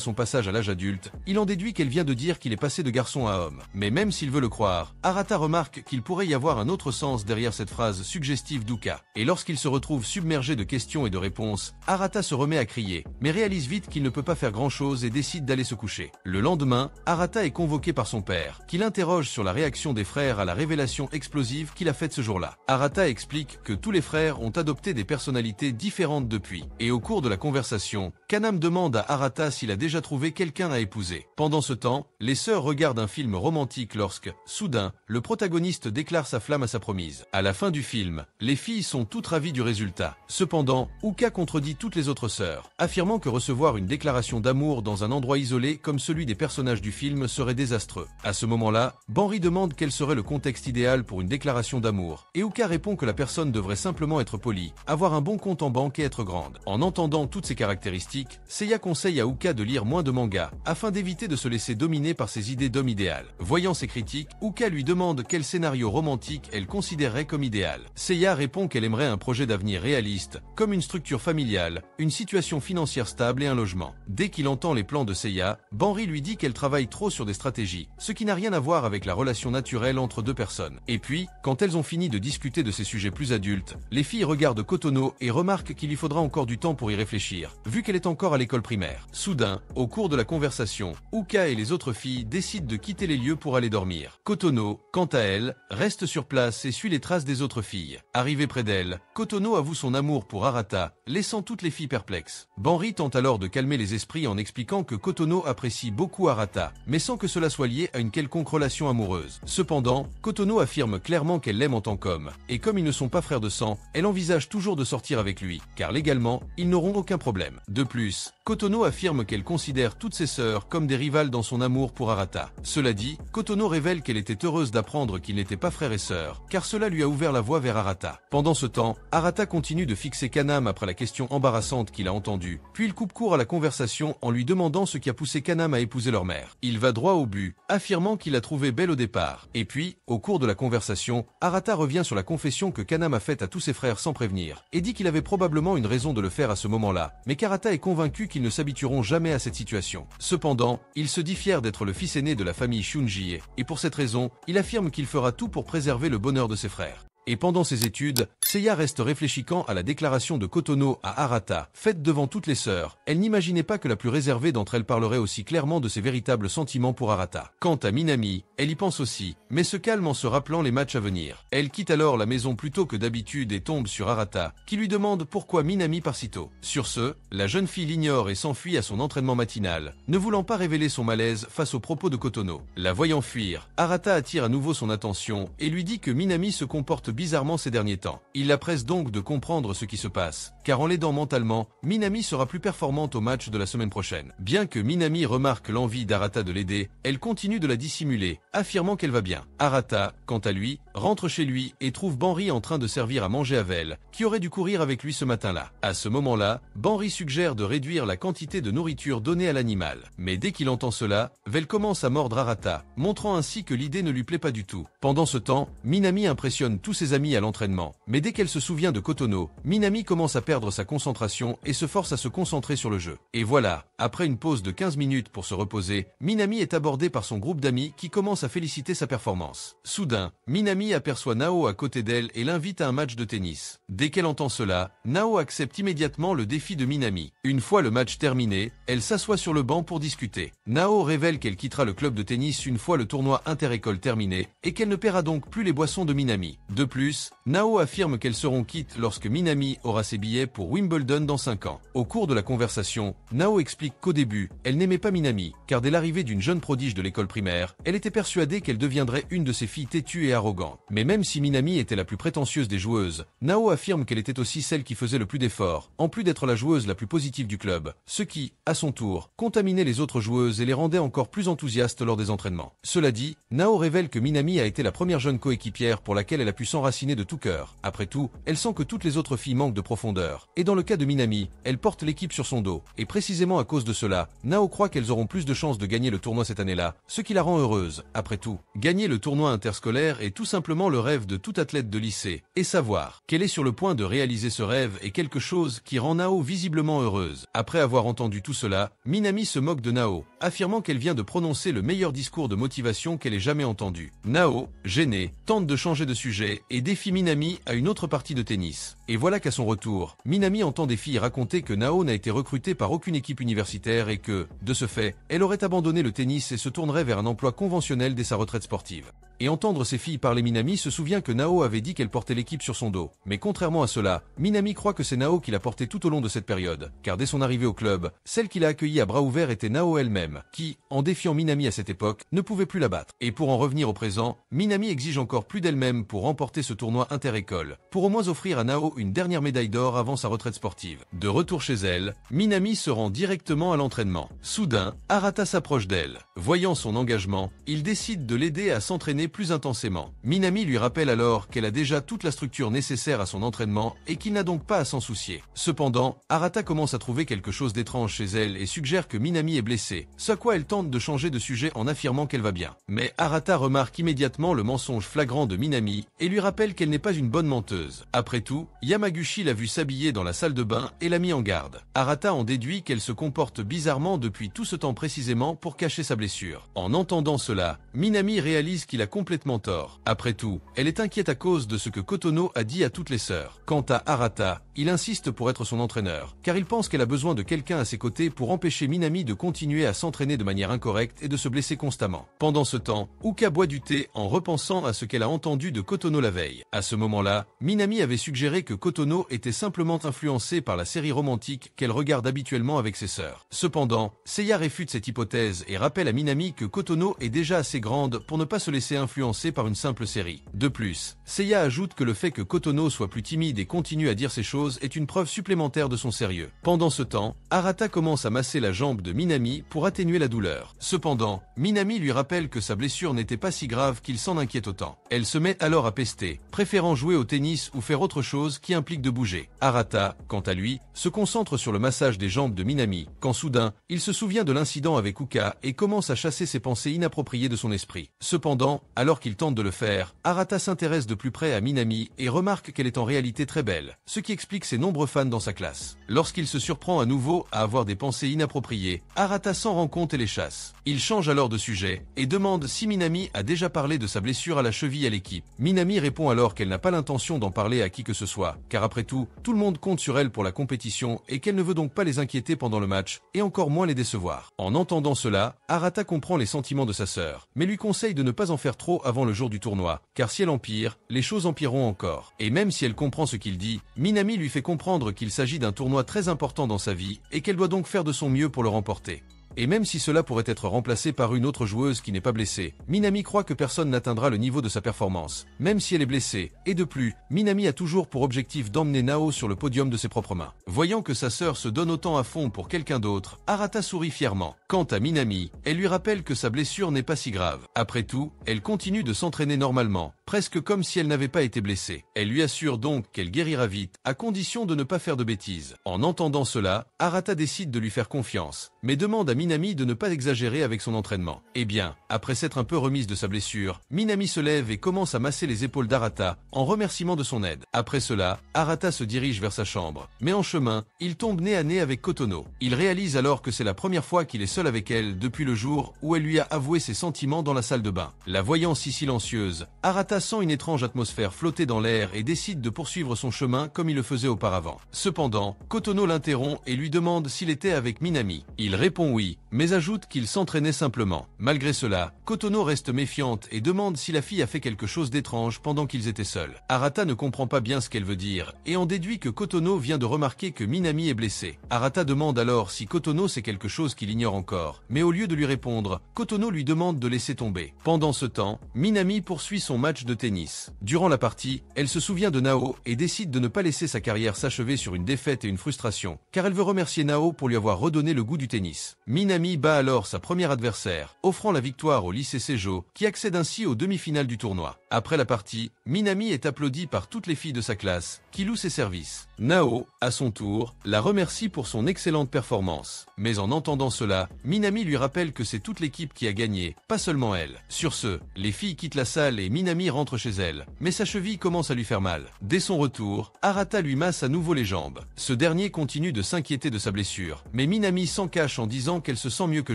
son passage à l'âge adulte, il en déduit qu'elle vient de dire qu'il est passé de garçon à homme. Mais même s'il veut le croire, Arata remarque qu'il pourrait y avoir un autre sens derrière cette phrase suggestive d'Uka. Et lorsqu'il se retrouve submergé de questions et de réponses, Arata se remet à crier, mais réalise vite qu'il ne peut pas faire grand-chose et décide d'aller se coucher. Le lendemain, Arata est convoqué par son père, qui l'interroge sur la réaction des frères à la révélation explosive qu'il a faite ce jour-là. Arata explique que tous les frères ont adopté des personnalités différentes depuis. Et au cours de la conversation, Kaname demande à Arata s'il a déjà trouvé quelqu'un à épouser. Pendant ce temps, les sœurs regardent un film romantique lorsque, soudain, le protagoniste déclare sa flamme à sa promise. À la fin du film, les filles sont toutes ravies du résultat. Cependant, Uka contredit toutes les autres sœurs, affirmant que recevoir une déclaration d'amour dans un endroit isolé comme celui des personnages du film serait désastreux. À ce moment-là, Banri demande quel serait le contexte idéal pour une déclaration d'amour, et Uka répond que la personne devrait simplement être polie, avoir un bon compte en banque et être grande. En entendant toutes ces caractéristiques, Seiya conseille à Uka de lire moins de mangas, afin d'éviter de se laisser dominer par ses idées d'homme idéal. Voyant ces critiques, Uka lui demande quel scénario romantique elle considérerait comme idéal. Seiya répond qu'elle aimerait un projet d'avenir réaliste, comme une structure familiale, une situation financière stable et un logement. Dès qu'il entend les plans de Seiya, Banri lui dit qu'elle travaille trop sur des stratégies, ce qui n'a rien à voir avec la relation naturelle entre deux personnes. Et puis, quand elles ont fini de discuter de ces sujets plus adultes, les filles regardent Kotono et remarquent qu'il lui faudra encore du temps pour y réfléchir, vu qu'elle est encore à l'école primaire. Soudain, au cours de la conversation, Uka et les autres filles décident de quitter les lieux pour aller dormir. Kotono, quant à elle, reste sur place et suit les traces des autres filles. Arrivée près d'elle, Kotono avoue son amour pour Arata, laissant toutes les filles perplexes. Banri tente alors de calmer les esprits en expliquant que Kotono apprécie beaucoup Arata, mais sans que cela soit lié à une quelconque relation amoureuse. Cependant, Kotono affirme clairement qu'elle l'aime en tant qu'homme, et comme ils ne sont pas frères de sang, elle envisage toujours de sortir avec lui, car légalement, ils n'auront aucun problème. De plus, Kotono affirme qu'elle considère toutes ses sœurs comme des rivales dans son amour pour Arata. Cela dit, Kotono révèle qu'elle était heureuse d'apprendre qu'ils n'étaient pas frères et sœurs, car cela lui a ouvert la voie vers Arata. Pendant ce temps, Arata continue de fixer Kaname après la question embarrassante qu'il a entendue, puis il coupe court à la conversation en lui demandant ce qui a poussé Kaname à épouser leur mère. Il va droit au but, affirmant qu'il la trouvait belle au départ. Et puis, au cours de la conversation, Arata revient sur la confession que Kaname a faite à tous ses frères sans prévenir, et dit qu'il avait probablement une raison de le faire à ce moment-là, mais qu'Arata est convaincu qu'ils ne s'habitueront jamais à cette situation. Cependant, il se dit fier d'être le fils aîné de la famille Shunji, et pour cette raison, il affirme qu'il fera tout pour préserver le bonheur de ses frères. Et pendant ses études, Seiya reste réfléchissant à la déclaration de Kotono à Arata, faite devant toutes les sœurs. Elle n'imaginait pas que la plus réservée d'entre elles parlerait aussi clairement de ses véritables sentiments pour Arata. Quant à Minami, elle y pense aussi, mais se calme en se rappelant les matchs à venir. Elle quitte alors la maison plus tôt que d'habitude et tombe sur Arata, qui lui demande pourquoi Minami part si tôt. Sur ce, la jeune fille l'ignore et s'enfuit à son entraînement matinal, ne voulant pas révéler son malaise face aux propos de Kotono. La voyant fuir, Arata attire à nouveau son attention et lui dit que Minami se comporte bizarrement ces derniers temps. Il la presse donc de comprendre ce qui se passe, car en l'aidant mentalement, Minami sera plus performante au match de la semaine prochaine. Bien que Minami remarque l'envie d'Arata de l'aider, elle continue de la dissimuler, affirmant qu'elle va bien. Arata, quant à lui, rentre chez lui et trouve Banri en train de servir à manger à Vel, qui aurait dû courir avec lui ce matin-là. À ce moment-là, Banri suggère de réduire la quantité de nourriture donnée à l'animal. Mais dès qu'il entend cela, Vel commence à mordre Arata, montrant ainsi que l'idée ne lui plaît pas du tout. Pendant ce temps, Minami impressionne tous ses amis à l'entraînement, mais dès qu'elle se souvient de Kotono, Minami commence à perdre sa concentration et se force à se concentrer sur le jeu. Et voilà, après une pause de 15 minutes pour se reposer, Minami est abordée par son groupe d'amis qui commence à féliciter sa performance. Soudain, Minami aperçoit Nao à côté d'elle et l'invite à un match de tennis. Dès qu'elle entend cela, Nao accepte immédiatement le défi de Minami. Une fois le match terminé, elle s'assoit sur le banc pour discuter. Nao révèle qu'elle quittera le club de tennis une fois le tournoi inter-école terminé et qu'elle ne paiera donc plus les boissons de Minami. De plus, Nao affirme qu'elles seront quittes lorsque Minami aura ses billets pour Wimbledon dans 5 ans. Au cours de la conversation, Nao explique qu'au début, elle n'aimait pas Minami, car dès l'arrivée d'une jeune prodige de l'école primaire, elle était persuadée qu'elle deviendrait une de ces filles têtues et arrogantes. Mais même si Minami était la plus prétentieuse des joueuses, Nao affirme qu'elle était aussi celle qui faisait le plus d'efforts, en plus d'être la joueuse la plus positive du club, ce qui, à son tour, contaminait les autres joueuses et les rendait encore plus enthousiastes lors des entraînements. Cela dit, Nao révèle que Minami a été la première jeune coéquipière pour laquelle elle a pu s'enraciner de tout cœur. Après tout, elle sent que toutes les autres filles manquent de profondeur. Et dans le cas de Minami, elle porte l'équipe sur son dos. Et précisément à cause de cela, Nao croit qu'elles auront plus de chances de gagner le tournoi cette année-là, ce qui la rend heureuse. Après tout, gagner le tournoi interscolaire est tout simplement simplement le rêve de tout athlète de lycée, et savoir qu'elle est sur le point de réaliser ce rêve est quelque chose qui rend Nao visiblement heureuse. Après avoir entendu tout cela, Minami se moque de Nao, affirmant qu'elle vient de prononcer le meilleur discours de motivation qu'elle ait jamais entendu. Nao, gêné, tente de changer de sujet et défie Minami à une autre partie de tennis. Et voilà qu'à son retour, Minami entend des filles raconter que Nao n'a été recrutée par aucune équipe universitaire et que, de ce fait, elle aurait abandonné le tennis et se tournerait vers un emploi conventionnel dès sa retraite sportive. Et entendre ces filles parler Minami se souvient que Nao avait dit qu'elle portait l'équipe sur son dos. Mais contrairement à cela, Minami croit que c'est Nao qui l'a porté tout au long de cette période, car dès son arrivée au club, celle qui l'a accueillie à bras ouverts était Nao elle-même, qui, en défiant Minami à cette époque, ne pouvait plus la battre. Et pour en revenir au présent, Minami exige encore plus d'elle-même pour remporter ce tournoi inter-école, pour au moins offrir à Nao une dernière médaille d'or avant sa retraite sportive. De retour chez elle, Minami se rend directement à l'entraînement. Soudain, Arata s'approche d'elle. Voyant son engagement, il décide de l'aider à s'entraîner plus intensément. Minami lui rappelle alors qu'elle a déjà toute la structure nécessaire à son entraînement et qu'il n'a donc pas à s'en soucier. Cependant, Arata commence à trouver quelque chose d'étrange chez elle et suggère que Minami est blessée, ce à quoi elle tente de changer de sujet en affirmant qu'elle va bien. Mais Arata remarque immédiatement le mensonge flagrant de Minami et lui rappelle qu'elle n'est pas une bonne menteuse. Après tout, Yamaguchi l'a vue s'habiller dans la salle de bain et l'a mis en garde. Arata en déduit qu'elle se comporte bizarrement depuis tout ce temps précisément pour cacher sa blessure. En entendant cela, Minami réalise qu'il a complètement tort. Après tout, elle est inquiète à cause de ce que Kotono a dit à toutes les sœurs. Quant à Arata, il insiste pour être son entraîneur, car il pense qu'elle a besoin de quelqu'un à ses côtés pour empêcher Minami de continuer à s'entraîner de manière incorrecte et de se blesser constamment. Pendant ce temps, Uka boit du thé en repensant à ce qu'elle a entendu de Kotono la veille. À ce moment-là, Minami avait suggéré que Kotono était simplement influencé par la série romantique qu'elle regarde habituellement avec ses sœurs. Cependant, Seiya réfute cette hypothèse et rappelle à Minami que Kotono est déjà assez grande pour ne pas se laisser influencer par une simple série. De plus, Seiya ajoute que le fait que Kotono soit plus timide et continue à dire ces choses est une preuve supplémentaire de son sérieux. Pendant ce temps, Arata commence à masser la jambe de Minami pour atténuer la douleur. Cependant, Minami lui rappelle que sa blessure n'était pas si grave qu'il s'en inquiète autant. Elle se met alors à pester, préférant jouer au tennis ou faire autre chose qui implique de bouger. Arata, quant à lui, se concentre sur le massage des jambes de Minami, quand soudain, il se souvient de l'incident avec Uka et commence à chasser ses pensées inappropriées de son esprit. Cependant, alors qu'il tente de le faire, Arata s'intéresse de plus près à Minami et remarque qu'elle est en réalité très belle, ce qui explique ses nombreux fans dans sa classe. Lorsqu'il se surprend à nouveau à avoir des pensées inappropriées, Arata s'en rend compte et les chasse. Il change alors de sujet et demande si Minami a déjà parlé de sa blessure à la cheville à l'équipe. Minami répond alors qu'elle n'a pas l'intention d'en parler à qui que ce soit, car après tout le monde compte sur elle pour la compétition et qu'elle ne veut donc pas les inquiéter pendant le match et encore moins les décevoir. En entendant cela, Arata comprend les sentiments de sa sœur, mais lui conseille de ne pas en faire trop avant le jour du tournoi, car si elle empire, les choses empireront encore. Et même si elle comprend ce qu'il dit, Minami lui fait comprendre qu'il s'agit d'un tournoi très important dans sa vie et qu'elle doit donc faire de son mieux pour le remporter. Et même si cela pourrait être remplacé par une autre joueuse qui n'est pas blessée, Minami croit que personne n'atteindra le niveau de sa performance, même si elle est blessée. Et de plus, Minami a toujours pour objectif d'emmener Nao sur le podium de ses propres mains. Voyant que sa sœur se donne autant à fond pour quelqu'un d'autre, Arata sourit fièrement. Quant à Minami, elle lui rappelle que sa blessure n'est pas si grave. Après tout, elle continue de s'entraîner normalement, presque comme si elle n'avait pas été blessée. Elle lui assure donc qu'elle guérira vite, à condition de ne pas faire de bêtises. En entendant cela, Arata décide de lui faire confiance, mais demande à Minami de ne pas exagérer avec son entraînement. Eh bien, après s'être un peu remise de sa blessure, Minami se lève et commence à masser les épaules d'Arata, en remerciement de son aide. Après cela, Arata se dirige vers sa chambre, mais en chemin, il tombe nez à nez avec Kotono. Il réalise alors que c'est la première fois qu'il est seul avec elle depuis le jour où elle lui a avoué ses sentiments dans la salle de bain. La voyant si silencieuse, Arata sent une étrange atmosphère flotter dans l'air et décide de poursuivre son chemin comme il le faisait auparavant. Cependant, Kotono l'interrompt et lui demande s'il était avec Minami. Il répond oui, mais ajoute qu'il s'entraînait simplement. Malgré cela, Kotono reste méfiante et demande si la fille a fait quelque chose d'étrange pendant qu'ils étaient seuls. Arata ne comprend pas bien ce qu'elle veut dire et en déduit que Kotono vient de remarquer que Minami est blessée. Arata demande alors si Kotono sait quelque chose qu'il ignore encore, mais au lieu de lui répondre, Kotono lui demande de laisser tomber. Pendant ce temps, Minami poursuit son match de tennis. Durant la partie, elle se souvient de Nao et décide de ne pas laisser sa carrière s'achever sur une défaite et une frustration, car elle veut remercier Nao pour lui avoir redonné le goût du tennis. Minami bat alors sa première adversaire, offrant la victoire au lycée Seijo, qui accède ainsi aux demi-finales du tournoi. Après la partie, Minami est applaudie par toutes les filles de sa classe, qui louent ses services. Nao, à son tour, la remercie pour son excellente performance. Mais en entendant cela, Minami lui rappelle que c'est toute l'équipe qui a gagné, pas seulement elle. Sur ce, les filles quittent la salle et Minami rentre rentre chez elle, mais sa cheville commence à lui faire mal. Dès son retour, Arata lui masse à nouveau les jambes. Ce dernier continue de s'inquiéter de sa blessure, mais Minami s'en cache en disant qu'elle se sent mieux que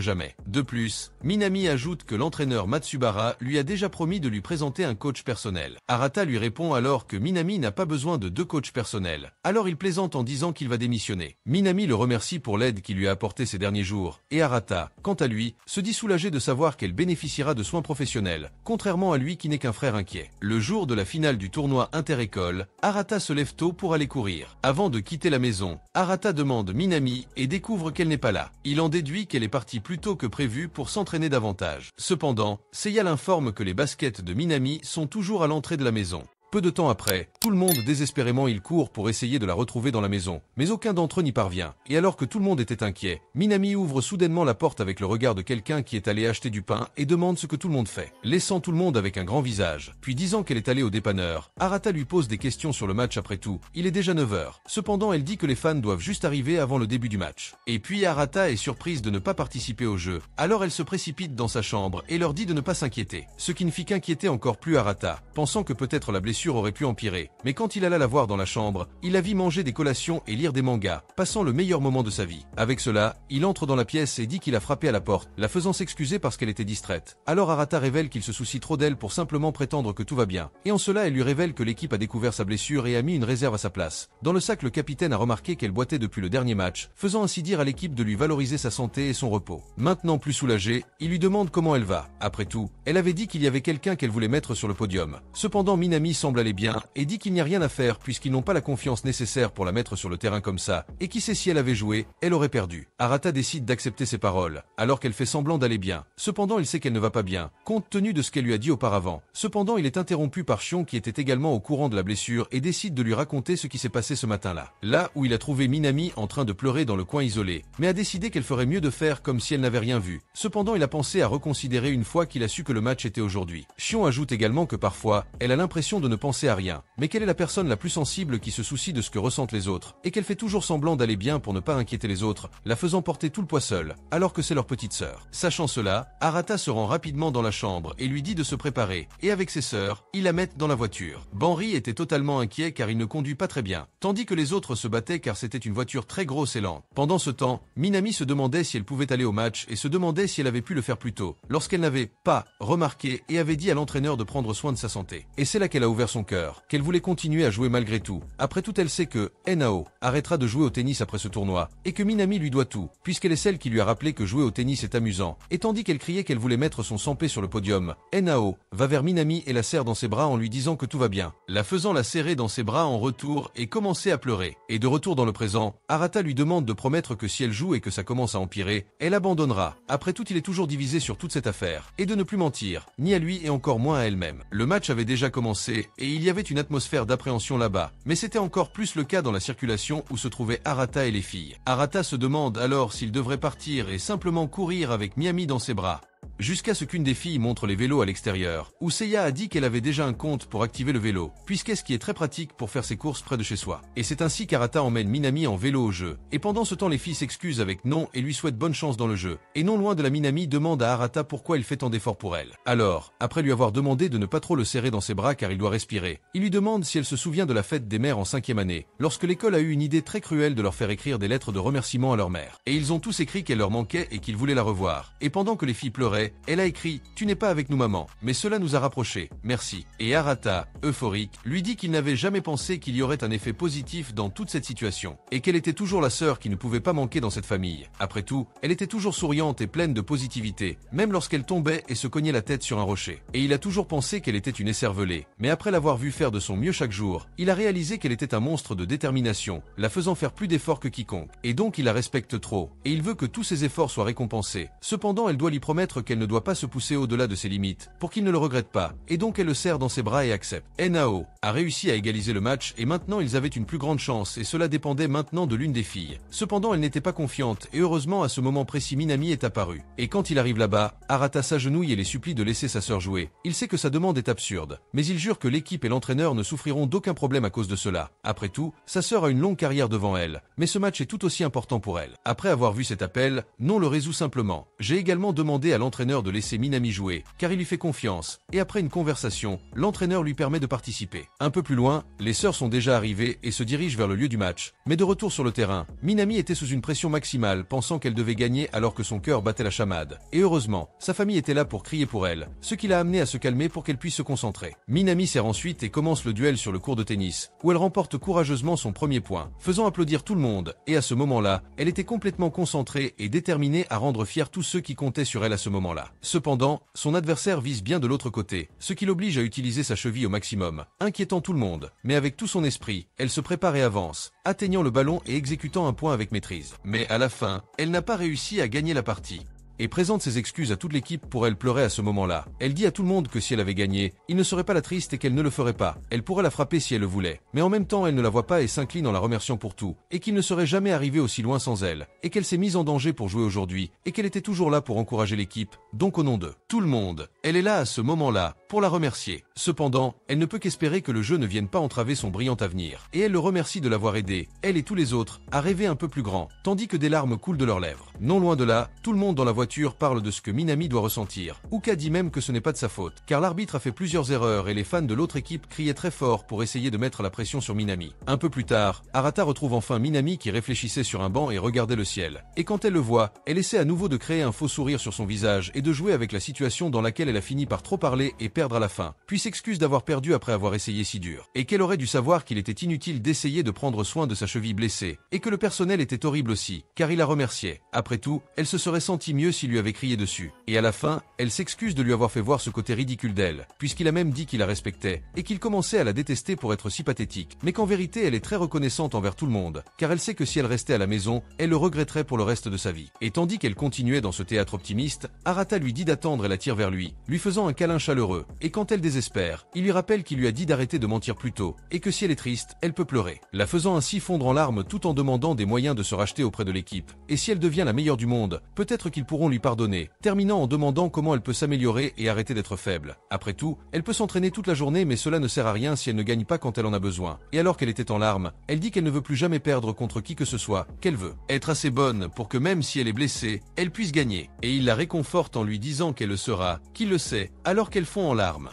jamais. De plus, Minami ajoute que l'entraîneur Matsubara lui a déjà promis de lui présenter un coach personnel. Arata lui répond alors que Minami n'a pas besoin de 2 coachs personnels. Alors il plaisante en disant qu'il va démissionner. Minami le remercie pour l'aide qu'il lui a apportée ces derniers jours, et Arata, quant à lui, se dit soulagé de savoir qu'elle bénéficiera de soins professionnels, contrairement à lui qui n'est qu'un frère inquiet. Le jour de la finale du tournoi inter-école, Arata se lève tôt pour aller courir. Avant de quitter la maison, Arata demande Minami et découvre qu'elle n'est pas là. Il en déduit qu'elle est partie plus tôt que prévu pour s'entraîner davantage. Cependant, Seiya l'informe que les baskets de Minami sont toujours à l'entrée de la maison. Peu de temps après, tout le monde désespérément il court pour essayer de la retrouver dans la maison, mais aucun d'entre eux n'y parvient. Et alors que tout le monde était inquiet, Minami ouvre soudainement la porte avec le regard de quelqu'un qui est allé acheter du pain et demande ce que tout le monde fait, laissant tout le monde avec un grand visage. Puis disant qu'elle est allée au dépanneur, Arata lui pose des questions sur le match après tout, il est déjà 9 h. Cependant elle dit que les fans doivent juste arriver avant le début du match. Et puis Arata est surprise de ne pas participer au jeu, alors elle se précipite dans sa chambre et leur dit de ne pas s'inquiéter. Ce qui ne fit qu'inquiéter encore plus Arata, pensant que peut-être la blessure aurait pu empirer, mais quand il alla la voir dans la chambre, il la vit manger des collations et lire des mangas, passant le meilleur moment de sa vie. Avec cela, il entre dans la pièce et dit qu'il a frappé à la porte, la faisant s'excuser parce qu'elle était distraite. Alors Arata révèle qu'il se soucie trop d'elle pour simplement prétendre que tout va bien, et en cela elle lui révèle que l'équipe a découvert sa blessure et a mis une réserve à sa place. Dans le sac, le capitaine a remarqué qu'elle boitait depuis le dernier match, faisant ainsi dire à l'équipe de lui valoriser sa santé et son repos. Maintenant plus soulagée, il lui demande comment elle va. Après tout, elle avait dit qu'il y avait quelqu'un qu'elle voulait mettre sur le podium. Cependant Minami semble aller bien et dit qu'il n'y a rien à faire puisqu'ils n'ont pas la confiance nécessaire pour la mettre sur le terrain comme ça, et qui sait si elle avait joué, elle aurait perdu. Arata décide d'accepter ses paroles, alors qu'elle fait semblant d'aller bien. Cependant il sait qu'elle ne va pas bien, compte tenu de ce qu'elle lui a dit auparavant. Cependant il est interrompu par Shion qui était également au courant de la blessure et décide de lui raconter ce qui s'est passé ce matin-là. Là où il a trouvé Minami en train de pleurer dans le coin isolé, mais a décidé qu'elle ferait mieux de faire comme si elle n'avait rien vu. Cependant il a pensé à reconsidérer une fois qu'il a su que le match était aujourd'hui. Shion ajoute également que parfois, elle a l'impression de ne penser à rien, mais qu'elle est la personne la plus sensible qui se soucie de ce que ressentent les autres, et qu'elle fait toujours semblant d'aller bien pour ne pas inquiéter les autres, la faisant porter tout le poids seule, alors que c'est leur petite sœur. Sachant cela, Arata se rend rapidement dans la chambre et lui dit de se préparer, et avec ses sœurs, ils la mettent dans la voiture. Banri était totalement inquiet car il ne conduit pas très bien, tandis que les autres se battaient car c'était une voiture très grosse et lente. Pendant ce temps, Minami se demandait si elle pouvait aller au match et se demandait si elle avait pu le faire plus tôt, lorsqu'elle n'avait pas remarqué et avait dit à l'entraîneur de prendre soin de sa santé. Et c'est là qu'elle a ouvert son cœur, qu'elle voulait continuer à jouer malgré tout. Après tout, elle sait que Nao arrêtera de jouer au tennis après ce tournoi, et que Minami lui doit tout, puisqu'elle est celle qui lui a rappelé que jouer au tennis est amusant. Et tandis qu'elle criait qu'elle voulait mettre son 100p sur le podium, Nao va vers Minami et la serre dans ses bras en lui disant que tout va bien, la faisant la serrer dans ses bras en retour et commencer à pleurer. Et de retour dans le présent, Arata lui demande de promettre que si elle joue et que ça commence à empirer, elle abandonnera. Après tout, il est toujours divisé sur toute cette affaire, et de ne plus mentir, ni à lui et encore moins à elle-même. Le match avait déjà commencé, et il y avait une atmosphère d'appréhension là-bas, mais c'était encore plus le cas dans la circulation où se trouvaient Arata et les filles. Arata se demande alors s'il devrait partir et simplement courir avec Minami dans ses bras. Jusqu'à ce qu'une des filles montre les vélos à l'extérieur, où Seiya a dit qu'elle avait déjà un compte pour activer le vélo, puisqu'est ce qui est très pratique pour faire ses courses près de chez soi. Et c'est ainsi qu'Arata emmène Minami en vélo au jeu. Et pendant ce temps, les filles s'excusent avec Non et lui souhaitent bonne chance dans le jeu. Et non loin de la Minami demande à Arata pourquoi il fait tant d'efforts pour elle. Alors, après lui avoir demandé de ne pas trop le serrer dans ses bras car il doit respirer, il lui demande si elle se souvient de la fête des mères en 5e année, lorsque l'école a eu une idée très cruelle de leur faire écrire des lettres de remerciement à leur mère. Et ils ont tous écrit qu'elle leur manquait et qu'ils voulaient la revoir. Et pendant que les filles pleuraient, elle a écrit « Tu n'es pas avec nous maman, mais cela nous a rapprochés, merci ». Et Arata, euphorique, lui dit qu'il n'avait jamais pensé qu'il y aurait un effet positif dans toute cette situation, et qu'elle était toujours la sœur qui ne pouvait pas manquer dans cette famille. Après tout, elle était toujours souriante et pleine de positivité, même lorsqu'elle tombait et se cognait la tête sur un rocher. Et il a toujours pensé qu'elle était une écervelée, mais après l'avoir vue faire de son mieux chaque jour, il a réalisé qu'elle était un monstre de détermination, la faisant faire plus d'efforts que quiconque. Et donc il la respecte trop, et il veut que tous ses efforts soient récompensés. Cependant, elle doit lui promettre qu'elle ne doit pas se pousser au-delà de ses limites, pour qu'il ne le regrette pas, et donc elle le serre dans ses bras et accepte. Nao a réussi à égaliser le match et maintenant ils avaient une plus grande chance et cela dépendait maintenant de l'une des filles. Cependant elle n'était pas confiante et heureusement à ce moment précis Minami est apparu. Et quand il arrive là-bas, Arata s'agenouille et les supplie de laisser sa sœur jouer. Il sait que sa demande est absurde, mais il jure que l'équipe et l'entraîneur ne souffriront d'aucun problème à cause de cela. Après tout, sa sœur a une longue carrière devant elle, mais ce match est tout aussi important pour elle. Après avoir vu cet appel, Non le résout simplement. J'ai également demandé à l'entraîneur l'entraîneur de laisser Minami jouer, car il lui fait confiance, et après une conversation, l'entraîneur lui permet de participer. Un peu plus loin, les sœurs sont déjà arrivées et se dirigent vers le lieu du match. Mais de retour sur le terrain, Minami était sous une pression maximale, pensant qu'elle devait gagner alors que son cœur battait la chamade. Et heureusement, sa famille était là pour crier pour elle, ce qui l'a amené à se calmer pour qu'elle puisse se concentrer. Minami sert ensuite et commence le duel sur le court de tennis, où elle remporte courageusement son premier point, faisant applaudir tout le monde, et à ce moment-là, elle était complètement concentrée et déterminée à rendre fiers tous ceux qui comptaient sur elle à ce moment-là. Cependant, son adversaire vise bien de l'autre côté, ce qui l'oblige à utiliser sa cheville au maximum, inquiétant tout le monde. Mais avec tout son esprit, elle se prépare et avance, atteignant le ballon et exécutant un point avec maîtrise. Mais à la fin, elle n'a pas réussi à gagner la partie. Et présente ses excuses à toute l'équipe pour elle pleurer à ce moment-là. Elle dit à tout le monde que si elle avait gagné, il ne serait pas la triste et qu'elle ne le ferait pas. Elle pourrait la frapper si elle le voulait. Mais en même temps, elle ne la voit pas et s'incline en la remerciant pour tout. Et qu'il ne serait jamais arrivé aussi loin sans elle. Et qu'elle s'est mise en danger pour jouer aujourd'hui. Et qu'elle était toujours là pour encourager l'équipe. Donc au nom de tout le monde, elle est là à ce moment-là pour la remercier. Cependant, elle ne peut qu'espérer que le jeu ne vienne pas entraver son brillant avenir. Et elle le remercie de l'avoir aidé, elle et tous les autres, à rêver un peu plus grand, tandis que des larmes coulent de leurs lèvres. Non loin de là, tout le monde dans la voiture parle de ce que Minami doit ressentir. Uka dit même que ce n'est pas de sa faute, car l'arbitre a fait plusieurs erreurs et les fans de l'autre équipe criaient très fort pour essayer de mettre la pression sur Minami. Un peu plus tard, Arata retrouve enfin Minami qui réfléchissait sur un banc et regardait le ciel. Et quand elle le voit, elle essaie à nouveau de créer un faux sourire sur son visage et de jouer avec la situation dans laquelle elle a fini par trop parler et perdre à la fin, puis s'excuse d'avoir perdu après avoir essayé si dur, et qu'elle aurait dû savoir qu'il était inutile d'essayer de prendre soin de sa cheville blessée, et que le personnel était horrible aussi, car il la remerciait. Après tout, elle se serait sentie mieux s'il lui avait crié dessus. Et à la fin, elle s'excuse de lui avoir fait voir ce côté ridicule d'elle, puisqu'il a même dit qu'il la respectait, et qu'il commençait à la détester pour être si pathétique, mais qu'en vérité elle est très reconnaissante envers tout le monde, car elle sait que si elle restait à la maison, elle le regretterait pour le reste de sa vie. Et tandis qu'elle continuait dans ce théâtre optimiste, Arata lui dit d'attendre et la tire vers lui, lui faisant un câlin chaleureux, et quand elle désespère, il lui rappelle qu'il lui a dit d'arrêter de mentir plus tôt, et que si elle est triste, elle peut pleurer, la faisant ainsi fondre en larmes tout en demandant des moyens de se racheter auprès de l'équipe. Et si elle devient la meilleure du monde, peut-être qu'ils pourront lui pardonner, terminant en demandant comment elle peut s'améliorer et arrêter d'être faible. Après tout, elle peut s'entraîner toute la journée mais cela ne sert à rien si elle ne gagne pas quand elle en a besoin. Et alors qu'elle était en larmes, elle dit qu'elle ne veut plus jamais perdre contre qui que ce soit, qu'elle veut être assez bonne pour que même si elle est blessée, elle puisse gagner. Et il la réconforte en lui disant qu'elle le sera, qu'il le sait, alors qu'elle fond en larmes.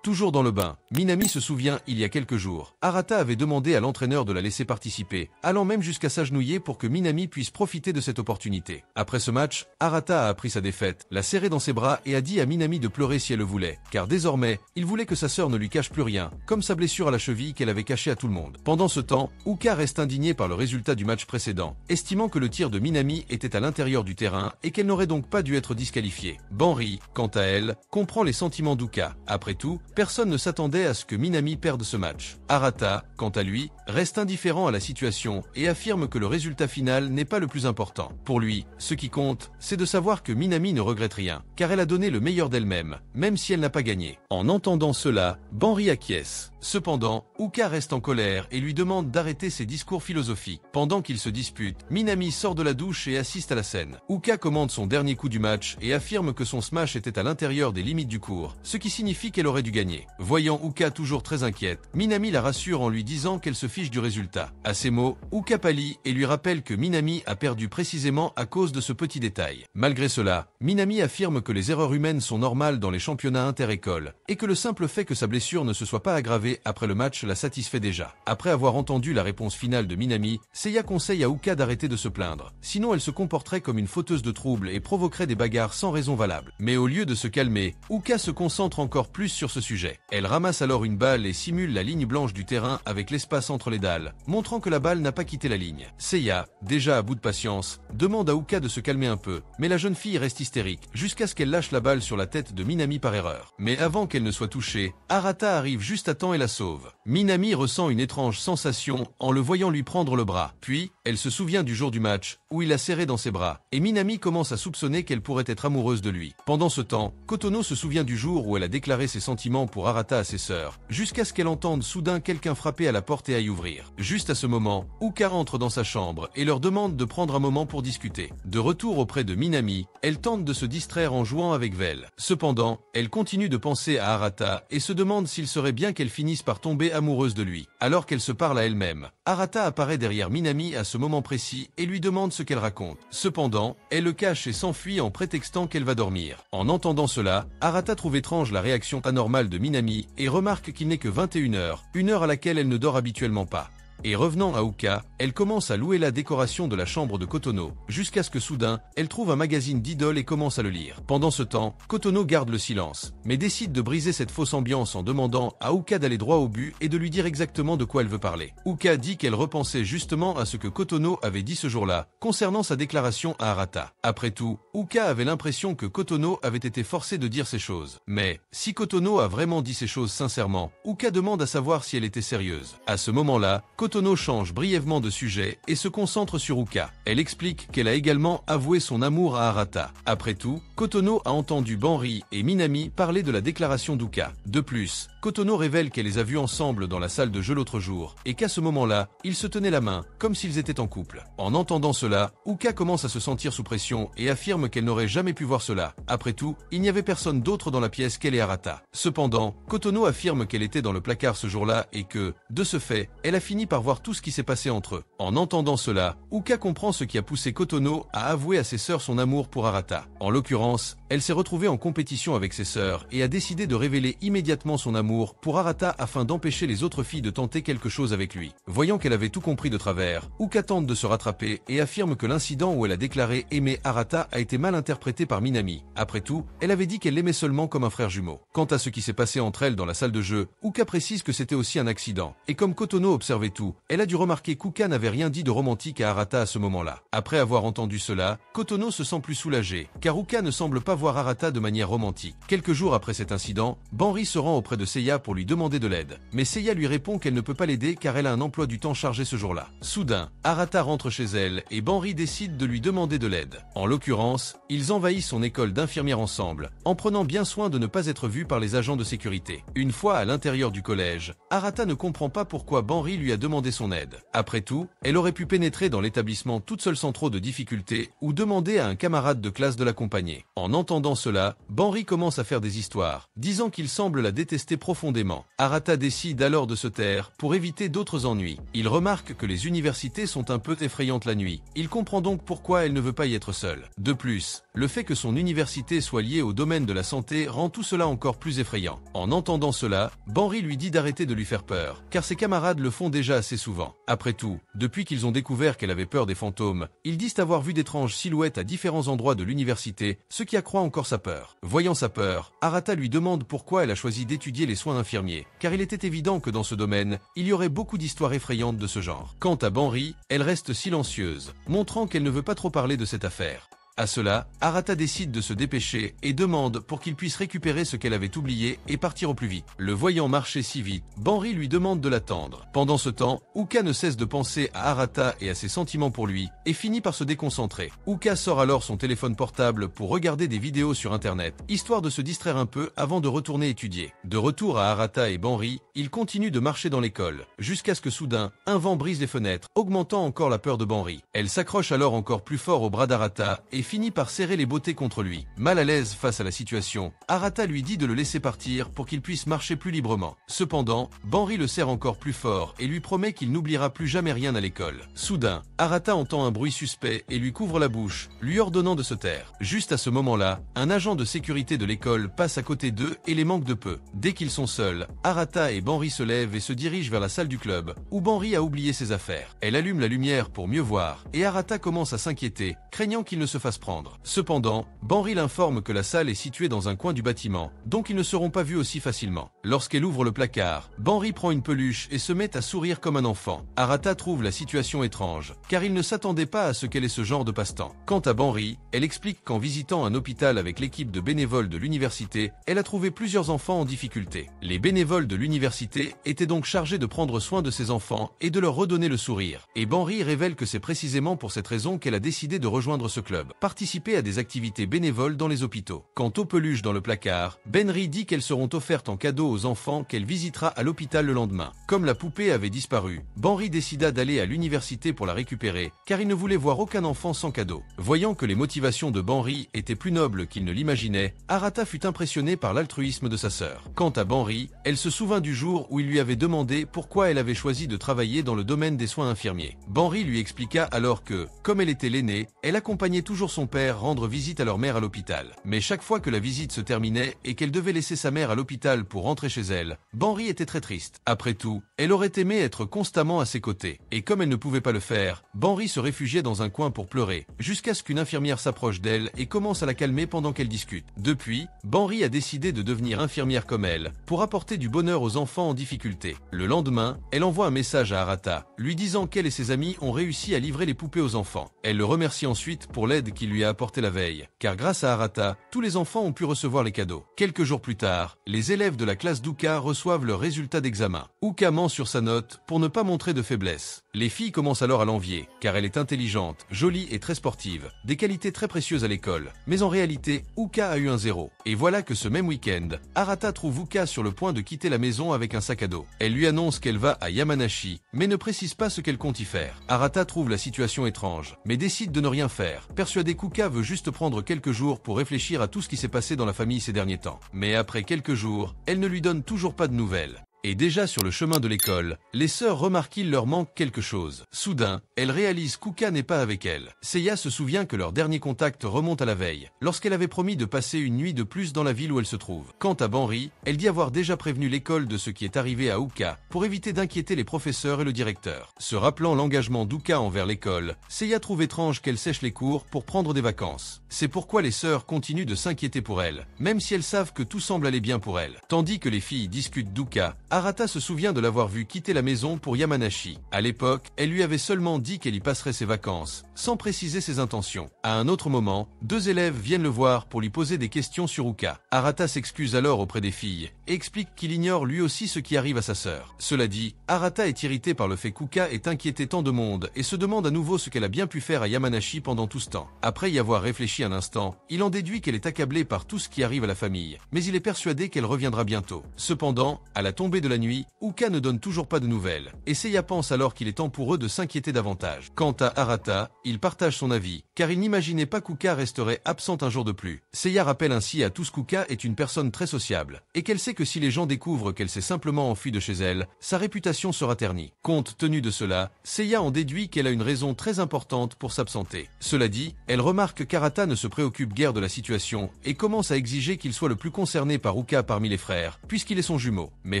Toujours dans le bain, Minami se souvient, il y a quelques jours, Arata avait demandé à l'entraîneur de la laisser participer, allant même jusqu'à s'agenouiller pour que Minami puisse profiter de cette opportunité. Après ce match, Arata a appris sa défaite, l'a serré dans ses bras et a dit à Minami de pleurer si elle le voulait, car désormais, il voulait que sa sœur ne lui cache plus rien, comme sa blessure à la cheville qu'elle avait cachée à tout le monde. Pendant ce temps, Uka reste indignée par le résultat du match précédent, estimant que le tir de Minami était à l'intérieur du terrain et qu'elle n'aurait donc pas dû être disqualifiée. Banri, quant à elle, comprend les sentiments d'Uka. Après tout, personne ne s'attendait à ce que Minami perde ce match. Arata, quant à lui, reste indifférent à la situation et affirme que le résultat final n'est pas le plus important. Pour lui, ce qui compte, c'est de savoir que Minami ne regrette rien, car elle a donné le meilleur d'elle-même, même si elle n'a pas gagné. En entendant cela, Banri acquiesce. Cependant, Uka reste en colère et lui demande d'arrêter ses discours philosophiques. Pendant qu'ils se disputent, Minami sort de la douche et assiste à la scène. Uka commande son dernier coup du match et affirme que son smash était à l'intérieur des limites du court, ce qui signifie qu'elle aurait dû gagner. Voyant Uka toujours très inquiète, Minami la rassure en lui disant qu'elle se fiche du résultat. À ces mots, Uka pâlit et lui rappelle que Minami a perdu précisément à cause de ce petit détail. Malgré cela, Minami affirme que les erreurs humaines sont normales dans les championnats inter-écoles et que le simple fait que sa blessure ne se soit pas aggravée après le match la satisfait déjà. Après avoir entendu la réponse finale de Minami, Seiya conseille à Uka d'arrêter de se plaindre. Sinon elle se comporterait comme une fauteuse de troubles et provoquerait des bagarres sans raison valable. Mais au lieu de se calmer, Uka se concentre encore plus sur ce sujet. Elle ramasse alors une balle et simule la ligne blanche du terrain avec l'espace entre les dalles, montrant que la balle n'a pas quitté la ligne. Seiya, déjà à bout de patience, demande à Uka de se calmer un peu, mais la jeune fille reste hystérique, jusqu'à ce qu'elle lâche la balle sur la tête de Minami par erreur. Mais avant qu'elle ne soit touchée, Arata arrive juste à temps et la sauve. Minami ressent une étrange sensation en le voyant lui prendre le bras. Puis, elle se souvient du jour du match, où il l'a serré dans ses bras, et Minami commence à soupçonner qu'elle pourrait être amoureuse de lui. Pendant ce temps, Kotono se souvient du jour où elle a déclaré ses sentiments pour Arata à ses sœurs, jusqu'à ce qu'elle entende soudain quelqu'un frapper à la porte et aille ouvrir. Juste à ce moment, Uka entre dans sa chambre et leur demande de prendre un moment pour discuter. De retour auprès de Minami, elle tente de se distraire en jouant avec Vel. Cependant, elle continue de penser à Arata et se demande s'il serait bien qu'elle finisse par tomber amoureuse de lui. Alors qu'elle se parle à elle-même, Arata apparaît derrière Minami à ce moment précis et lui demande ce qu'elle raconte. Cependant, elle le cache et s'enfuit en prétextant qu'elle va dormir. En entendant cela, Arata trouve étrange la réaction anormale de Minami et remarque qu'il n'est que 21h, une heure à laquelle elle ne dort habituellement pas. Et revenant à Uka, elle commence à louer la décoration de la chambre de Kotono, jusqu'à ce que soudain, elle trouve un magazine d'idoles et commence à le lire. Pendant ce temps, Kotono garde le silence, mais décide de briser cette fausse ambiance en demandant à Uka d'aller droit au but et de lui dire exactement de quoi elle veut parler. Uka dit qu'elle repensait justement à ce que Kotono avait dit ce jour-là, concernant sa déclaration à Arata. Après tout, Uka avait l'impression que Kotono avait été forcé de dire ces choses. Mais, si Kotono a vraiment dit ces choses sincèrement, Uka demande à savoir si elle était sérieuse. À ce moment-là, Kotono change brièvement de sujet et se concentre sur Uka. Elle explique qu'elle a également avoué son amour à Arata. Après tout, Kotono a entendu Banri et Minami parler de la déclaration d'Uka. De plus, Kotono révèle qu'elle les a vus ensemble dans la salle de jeu l'autre jour et qu'à ce moment-là, ils se tenaient la main, comme s'ils étaient en couple. En entendant cela, Uka commence à se sentir sous pression et affirme qu'elle n'aurait jamais pu voir cela. Après tout, il n'y avait personne d'autre dans la pièce qu'elle et Arata. Cependant, Kotono affirme qu'elle était dans le placard ce jour-là et que, de ce fait, elle a fini par voir tout ce qui s'est passé entre eux. En entendant cela, Uka comprend ce qui a poussé Kotono à avouer à ses sœurs son amour pour Arata. En l'occurrence, elle s'est retrouvée en compétition avec ses sœurs et a décidé de révéler immédiatement son amour pour Arata afin d'empêcher les autres filles de tenter quelque chose avec lui. Voyant qu'elle avait tout compris de travers, Uka tente de se rattraper et affirme que l'incident où elle a déclaré aimer Arata a été mal interprété par Minami. Après tout, elle avait dit qu'elle l'aimait seulement comme un frère jumeau. Quant à ce qui s'est passé entre elles dans la salle de jeu, Uka précise que c'était aussi un accident. Et comme Kotono observait tout, elle a dû remarquer qu'Uka n'avait rien dit de romantique à Arata à ce moment-là. Après avoir entendu cela, Kotono se sent plus soulagé, car Uka ne semble pas voir Arata de manière romantique. Quelques jours après cet incident, Banri se rend auprès de Seiya pour lui demander de l'aide. Mais Seiya lui répond qu'elle ne peut pas l'aider car elle a un emploi du temps chargé ce jour-là. Soudain, Arata rentre chez elle et Banri décide de lui demander de l'aide. En l'occurrence, ils envahissent son école d'infirmière ensemble, en prenant bien soin de ne pas être vus par les agents de sécurité. Une fois à l'intérieur du collège, Arata ne comprend pas pourquoi Banri lui a demandé son aide. Après tout, elle aurait pu pénétrer dans l'établissement toute seule sans trop de difficultés ou demander à un camarade de classe de l'accompagner. En entendant cela, Banri commence à faire des histoires, disant qu'il semble la détester profondément. Arata décide alors de se taire pour éviter d'autres ennuis. Il remarque que les universités sont un peu effrayantes la nuit. Il comprend donc pourquoi elle ne veut pas y être seule. De plus, le fait que son université soit liée au domaine de la santé rend tout cela encore plus effrayant. En entendant cela, Banri lui dit d'arrêter de lui faire peur, car ses camarades le font déjà assez souvent. Après tout, depuis qu'ils ont découvert qu'elle avait peur des fantômes, ils disent avoir vu d'étranges silhouettes à différents endroits de l'université, ce qui accroît encore sa peur. Voyant sa peur, Arata lui demande pourquoi elle a choisi d'étudier les soins infirmiers, car il était évident que dans ce domaine, il y aurait beaucoup d'histoires effrayantes de ce genre. Quant à Banri, elle reste silencieuse, montrant qu'elle ne veut pas trop parler de cette affaire. À cela, Arata décide de se dépêcher et demande pour qu'il puisse récupérer ce qu'elle avait oublié et partir au plus vite. Le voyant marcher si vite, Banri lui demande de l'attendre. Pendant ce temps, Uka ne cesse de penser à Arata et à ses sentiments pour lui et finit par se déconcentrer. Uka sort alors son téléphone portable pour regarder des vidéos sur internet, histoire de se distraire un peu avant de retourner étudier. De retour à Arata et Banri, ils continuent de marcher dans l'école, jusqu'à ce que soudain, un vent brise les fenêtres, augmentant encore la peur de Banri. Elle s'accroche alors encore plus fort au bras d'Arata et finit par serrer les bottées contre lui. Mal à l'aise face à la situation, Arata lui dit de le laisser partir pour qu'il puisse marcher plus librement. Cependant, Banri le serre encore plus fort et lui promet qu'il n'oubliera plus jamais rien à l'école. Soudain, Arata entend un bruit suspect et lui couvre la bouche, lui ordonnant de se taire. Juste à ce moment-là, un agent de sécurité de l'école passe à côté d'eux et les manque de peu. Dès qu'ils sont seuls, Arata et Banri se lèvent et se dirigent vers la salle du club, où Banri a oublié ses affaires. Elle allume la lumière pour mieux voir, et Arata commence à s'inquiéter, craignant qu'il ne se fasse prendre. Cependant, Banri l'informe que la salle est située dans un coin du bâtiment, donc ils ne seront pas vus aussi facilement. Lorsqu'elle ouvre le placard, Banri prend une peluche et se met à sourire comme un enfant. Arata trouve la situation étrange, car il ne s'attendait pas à ce qu'elle ait ce genre de passe-temps. Quant à Banri, elle explique qu'en visitant un hôpital avec l'équipe de bénévoles de l'université, elle a trouvé plusieurs enfants en difficulté. Les bénévoles de l'université étaient donc chargés de prendre soin de ces enfants et de leur redonner le sourire. Et Banri révèle que c'est précisément pour cette raison qu'elle a décidé de rejoindre ce club. participer à des activités bénévoles dans les hôpitaux. Quant aux peluches dans le placard, Benry dit qu'elles seront offertes en cadeau aux enfants qu'elle visitera à l'hôpital le lendemain. Comme la poupée avait disparu, Benry décida d'aller à l'université pour la récupérer, car il ne voulait voir aucun enfant sans cadeau. Voyant que les motivations de Benry étaient plus nobles qu'il ne l'imaginait, Arata fut impressionnée par l'altruisme de sa sœur. Quant à Benry, elle se souvint du jour où il lui avait demandé pourquoi elle avait choisi de travailler dans le domaine des soins infirmiers. Benry lui expliqua alors que, comme elle était l'aînée, elle accompagnait toujours son père rendre visite à leur mère à l'hôpital. Mais chaque fois que la visite se terminait et qu'elle devait laisser sa mère à l'hôpital pour rentrer chez elle, Benry était très triste. Après tout, elle aurait aimé être constamment à ses côtés. Et comme elle ne pouvait pas le faire, Benry se réfugiait dans un coin pour pleurer, jusqu'à ce qu'une infirmière s'approche d'elle et commence à la calmer pendant qu'elle discute. Depuis, Benry a décidé de devenir infirmière comme elle, pour apporter du bonheur aux enfants en difficulté. Le lendemain, elle envoie un message à Arata, lui disant qu'elle et ses amis ont réussi à livrer les poupées aux enfants. Elle le remercie ensuite pour l'aide qu'il lui a apportée la veille, car grâce à Arata, tous les enfants ont pu recevoir les cadeaux. Quelques jours plus tard, les élèves de la classe d'Uka reçoivent leurs résultats d'examen. Uka ment sur sa note pour ne pas montrer de faiblesse. Les filles commencent alors à l'envier, car elle est intelligente, jolie et très sportive, des qualités très précieuses à l'école. Mais en réalité, Uka a eu un 0. Et voilà que ce même week-end, Arata trouve Uka sur le point de quitter la maison avec un sac à dos. Elle lui annonce qu'elle va à Yamanashi, mais ne précise pas ce qu'elle compte y faire. Arata trouve la situation étrange, mais décide de ne rien faire, persuadée qu'Uka veut juste prendre quelques jours pour réfléchir à tout ce qui s'est passé dans la famille ces derniers temps. Mais après quelques jours, elle ne lui donne toujours pas de nouvelles. Et déjà sur le chemin de l'école, les sœurs remarquent qu'il leur manque quelque chose. Soudain, elles réalisent qu'Uka n'est pas avec elles. Seiya se souvient que leur dernier contact remonte à la veille, lorsqu'elle avait promis de passer une nuit de plus dans la ville où elle se trouve. Quant à Benry, elle dit avoir déjà prévenu l'école de ce qui est arrivé à Uka, pour éviter d'inquiéter les professeurs et le directeur. Se rappelant l'engagement d'Uka envers l'école, Seiya trouve étrange qu'elle sèche les cours pour prendre des vacances. C'est pourquoi les sœurs continuent de s'inquiéter pour elle, même si elles savent que tout semble aller bien pour elle. Tandis que les filles discutent d'Uka, Arata se souvient de l'avoir vu quitter la maison pour Yamanashi. À l'époque, elle lui avait seulement dit qu'elle y passerait ses vacances, sans préciser ses intentions. À un autre moment, deux élèves viennent le voir pour lui poser des questions sur Uka. Arata s'excuse alors auprès des filles, et explique qu'il ignore lui aussi ce qui arrive à sa sœur. Cela dit, Arata est irrité par le fait qu'Uka ait inquiété tant de monde et se demande à nouveau ce qu'elle a bien pu faire à Yamanashi pendant tout ce temps. Après y avoir réfléchi un instant, il en déduit qu'elle est accablée par tout ce qui arrive à la famille, mais il est persuadé qu'elle reviendra bientôt. Cependant, à la tombée de la nuit, Uka ne donne toujours pas de nouvelles, et Seiya pense alors qu'il est temps pour eux de s'inquiéter davantage. Quant à Arata, il partage son avis, car il n'imaginait pas qu'Uka resterait absente un jour de plus. Seiya rappelle ainsi à tous qu'Uka est une personne très sociable, et qu'elle sait que si les gens découvrent qu'elle s'est simplement enfuie de chez elle, sa réputation sera ternie. Compte tenu de cela, Seiya en déduit qu'elle a une raison très importante pour s'absenter. Cela dit, elle remarque qu'Arata ne se préoccupe guère de la situation, et commence à exiger qu'il soit le plus concerné par Uka parmi les frères, puisqu'il est son jumeau. Mais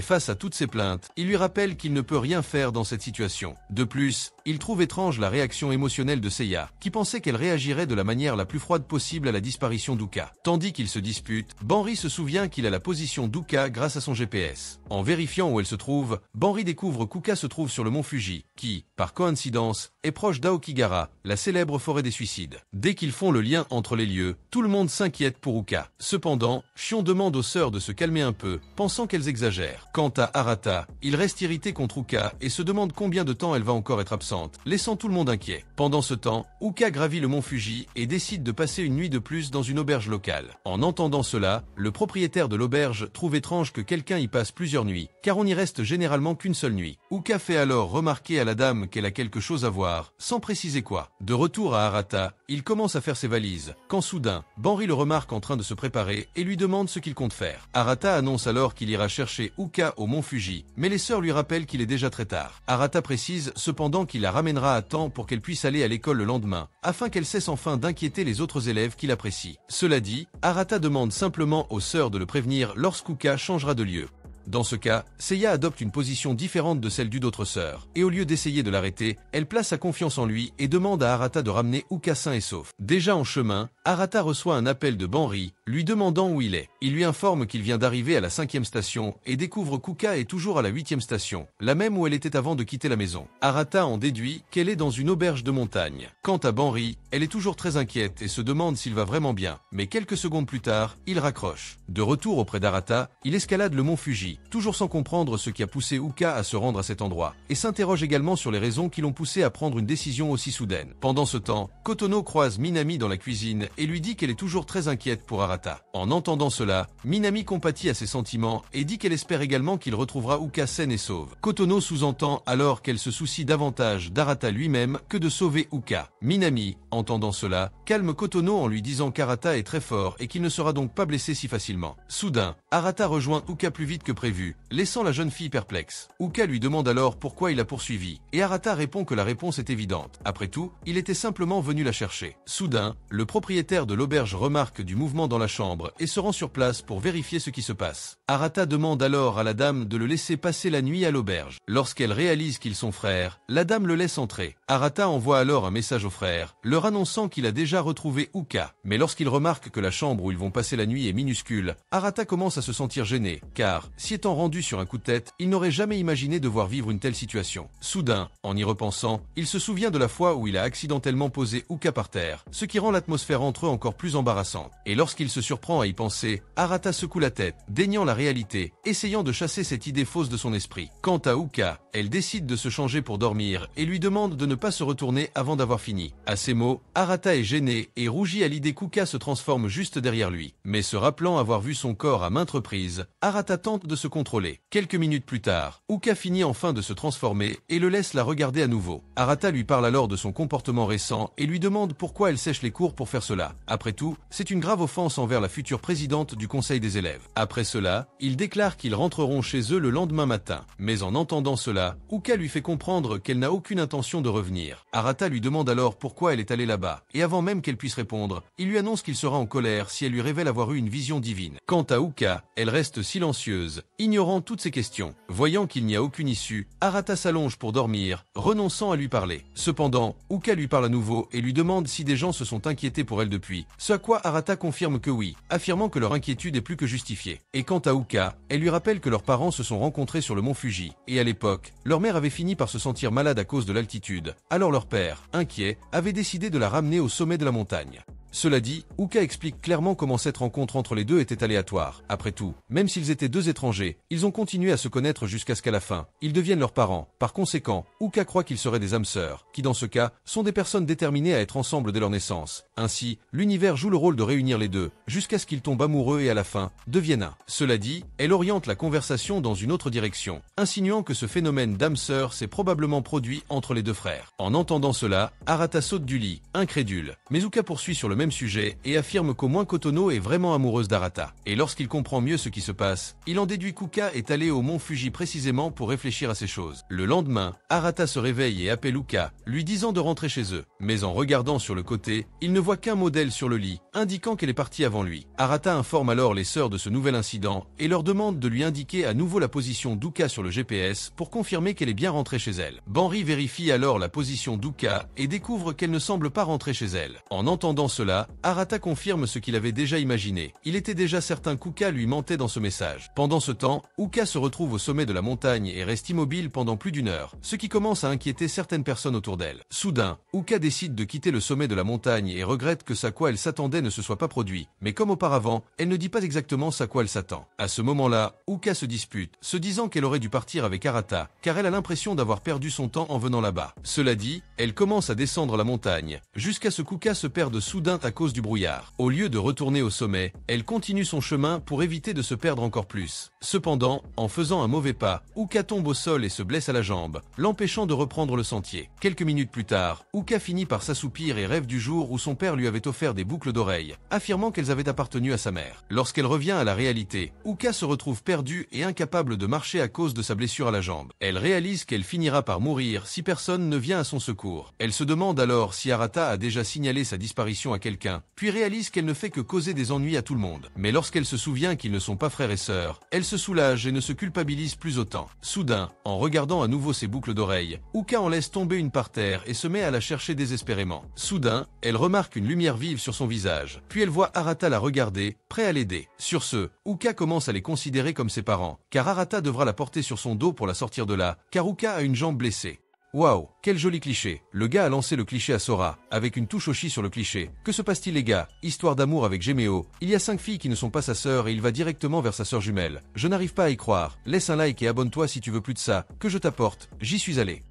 face à toutes ces plaintes, il lui rappelle qu'il ne peut rien faire dans cette situation. De plus, il trouve étrange la réaction émotionnelle de Seiya, qui pensait qu'elle réagirait de la manière la plus froide possible à la disparition d'Uka. Tandis qu'ils se disputent, Benry se souvient qu'il a la position d'Uka grâce à son GPS. En vérifiant où elle se trouve, Benry découvre qu'Uka se trouve sur le mont Fuji, qui, par coïncidence, est proche d'Aokigara, la célèbre forêt des suicides. Dès qu'ils font le lien entre les lieux, tout le monde s'inquiète pour Uka. Cependant, Shion demande aux sœurs de se calmer un peu, pensant qu'elles exagèrent. Quant à Arata, il reste irrité contre Uka et se demande combien de temps elle va encore être absente, laissant tout le monde inquiet. Pendant ce temps, Uka gravit le mont Fuji et décide de passer une nuit de plus dans une auberge locale. En entendant cela, le propriétaire de l'auberge trouve étrange que quelqu'un y passe plusieurs nuits, car on n'y reste généralement qu'une seule nuit. Uka fait alors remarquer à la dame qu'elle a quelque chose à voir, sans préciser quoi. De retour à Arata, il commence à faire ses valises, quand soudain, Benry le remarque en train de se préparer et lui demande ce qu'il compte faire. Arata annonce alors qu'il ira chercher Uka au mont Fuji, mais les sœurs lui rappellent qu'il est déjà très tard. Arata précise cependant qu'il la ramènera à temps pour qu'elle puisse aller à l'école le lendemain, afin qu'elle cesse enfin d'inquiéter les autres élèves qui l'apprécient. Cela dit, Arata demande simplement aux sœurs de le prévenir lorsqu'Uka changera de lieu. Dans ce cas, Seiya adopte une position différente de celle du d'autres sœurs, et au lieu d'essayer de l'arrêter, elle place sa confiance en lui et demande à Arata de ramener Uka sain et sauf. Déjà en chemin, Arata reçoit un appel de Benry, lui demandant où il est. Il lui informe qu'il vient d'arriver à la 5e station et découvre qu'Uka est toujours à la 8e station, la même où elle était avant de quitter la maison. Arata en déduit qu'elle est dans une auberge de montagne. Quant à Benry, elle est toujours très inquiète et se demande s'il va vraiment bien, mais quelques secondes plus tard, il raccroche. De retour auprès d'Arata, il escalade le mont Fuji, toujours sans comprendre ce qui a poussé Uka à se rendre à cet endroit, et s'interroge également sur les raisons qui l'ont poussé à prendre une décision aussi soudaine. Pendant ce temps, Kotono croise Minami dans la cuisine et lui dit qu'elle est toujours très inquiète pour Arata. En entendant cela, Minami compatit à ses sentiments et dit qu'elle espère également qu'il retrouvera Uka saine et sauve. Kotono sous-entend alors qu'elle se soucie davantage d'Arata lui-même que de sauver Uka. Minami, entendant cela, calme Kotono en lui disant qu'Arata est très fort et qu'il ne sera donc pas blessé si facilement. Soudain, Arata rejoint Uka plus vite que prévu, laissant la jeune fille perplexe. Uka lui demande alors pourquoi il l'a poursuivi, et Arata répond que la réponse est évidente. Après tout, il était simplement venu la chercher. Soudain, le propriétaire de l'auberge remarque du mouvement dans la chambre et se rend sur place pour vérifier ce qui se passe. Arata demande alors à la dame de le laisser passer la nuit à l'auberge. Lorsqu'elle réalise qu'ils sont frères, la dame le laisse entrer. Arata envoie alors un message au frère, leur annonçant qu'il a déjà retrouvé Uka. Mais lorsqu'il remarque que la chambre où ils vont passer la nuit est minuscule, Arata commence à se sentir gêné, car, s'y étant rendu sur un coup de tête, il n'aurait jamais imaginé devoir vivre une telle situation. Soudain, en y repensant, il se souvient de la fois où il a accidentellement posé Uka par terre, ce qui rend l'atmosphère entre eux encore plus embarrassante. Et lorsqu'il se surprend à y penser, Arata secoue la tête, déniant la réalité, essayant de chasser cette idée fausse de son esprit. Quant à Uka, elle décide de se changer pour dormir et lui demande de ne pas se retourner avant d'avoir fini. À ces mots, Arata est gêné et rougit à l'idée qu'Uka se transforme juste derrière lui. Mais se rappelant avoir vu son corps à maintes reprises, Arata tente de se contrôler. Quelques minutes plus tard, Uka finit enfin de se transformer et le laisse la regarder à nouveau. Arata lui parle alors de son comportement récent et lui demande pourquoi elle sèche les cours pour faire cela. Après tout, c'est une grave offense envers la future présidente du conseil des élèves. Après cela, il déclare qu'ils rentreront chez eux le lendemain matin. Mais en entendant cela, Uka lui fait comprendre qu'elle n'a aucune intention de revenir. Arata lui demande alors pourquoi elle est allée là-bas, et avant même qu'elle puisse répondre, il lui annonce qu'il sera en colère si elle lui révèle avoir eu une vision divine. Quant à Uka, elle reste silencieuse, ignorant toutes ces questions. Voyant qu'il n'y a aucune issue, Arata s'allonge pour dormir, renonçant à lui parler. Cependant, Uka lui parle à nouveau et lui demande si des gens se sont inquiétés pour elle depuis, ce à quoi Arata confirme que oui, affirmant que leur inquiétude est plus que justifiée. Et quant à Uka, elle lui rappelle que leurs parents se sont rencontrés sur le mont Fuji, et à l'époque, leur mère avait fini par se sentir malade à cause de l'altitude. Alors leur père, inquiet, avait décidé de la ramener au sommet de la montagne. Cela dit, Uka explique clairement comment cette rencontre entre les deux était aléatoire. Après tout, même s'ils étaient deux étrangers, ils ont continué à se connaître jusqu'à ce qu'à la fin, ils deviennent leurs parents. Par conséquent, Uka croit qu'ils seraient des âmes sœurs, qui dans ce cas, sont des personnes déterminées à être ensemble dès leur naissance. Ainsi, l'univers joue le rôle de réunir les deux, jusqu'à ce qu'ils tombent amoureux et à la fin, deviennent un. Cela dit, elle oriente la conversation dans une autre direction, insinuant que ce phénomène d'âme sœur s'est probablement produit entre les deux frères. En entendant cela, Arata saute du lit, incrédule. Mais Uka poursuit sur le même sujet et affirme qu'au moins Kotono est vraiment amoureuse d'Arata. Et lorsqu'il comprend mieux ce qui se passe, il en déduit qu'Uka est allé au mont Fuji précisément pour réfléchir à ces choses. Le lendemain, Arata se réveille et appelle Uka, lui disant de rentrer chez eux. Mais en regardant sur le côté, il ne voit qu'un modèle sur le lit, indiquant qu'elle est partie avant lui. Arata informe alors les sœurs de ce nouvel incident et leur demande de lui indiquer à nouveau la position d'Uka sur le GPS pour confirmer qu'elle est bien rentrée chez elle. Banri vérifie alors la position d'Uka et découvre qu'elle ne semble pas rentrer chez elle. En entendant cela, Arata confirme ce qu'il avait déjà imaginé. Il était déjà certain qu'Uka lui mentait dans ce message. Pendant ce temps, Uka se retrouve au sommet de la montagne et reste immobile pendant plus d'une heure, ce qui commence à inquiéter certaines personnes autour d'elle. Soudain, Uka décide de quitter le sommet de la montagne et regrette que ce à quoi elle s'attendait ne se soit pas produit. Mais comme auparavant, elle ne dit pas exactement ce à quoi elle s'attend. À ce moment-là, Uka se dispute, se disant qu'elle aurait dû partir avec Arata, car elle a l'impression d'avoir perdu son temps en venant là-bas. Cela dit, elle commence à descendre la montagne, jusqu'à ce qu'Uka se perde soudain à cause du brouillard. Au lieu de retourner au sommet, elle continue son chemin pour éviter de se perdre encore plus. Cependant, en faisant un mauvais pas, Uka tombe au sol et se blesse à la jambe, l'empêchant de reprendre le sentier. Quelques minutes plus tard, Uka finit par s'assoupir et rêve du jour où son père lui avait offert des boucles d'oreilles, affirmant qu'elles avaient appartenu à sa mère. Lorsqu'elle revient à la réalité, Uka se retrouve perdue et incapable de marcher à cause de sa blessure à la jambe. Elle réalise qu'elle finira par mourir si personne ne vient à son secours. Elle se demande alors si Arata a déjà signalé sa disparition à quelqu'un, puis réalise qu'elle ne fait que causer des ennuis à tout le monde. Mais lorsqu'elle se souvient qu'ils ne sont pas frères et sœurs, elle se soulage et ne se culpabilise plus autant. Soudain, en regardant à nouveau ses boucles d'oreilles, Uka en laisse tomber une par terre et se met à la chercher désespérément. Soudain, elle remarque une lumière vive sur son visage, puis elle voit Arata la regarder, prêt à l'aider. Sur ce, Uka commence à les considérer comme ses parents, car Arata devra la porter sur son dos pour la sortir de là, car Uka a une jambe blessée. Waouh, quel joli cliché. Le gars a lancé le cliché à Sora, avec une touche Oshi sur le cliché. Que se passe-t-il les gars? Histoire d'amour avec Géméo. Il y a 5 filles qui ne sont pas sa sœur et il va directement vers sa sœur jumelle. Je n'arrive pas à y croire. Laisse un like et abonne-toi si tu veux plus de ça. Que je t'apporte, j'y suis allé.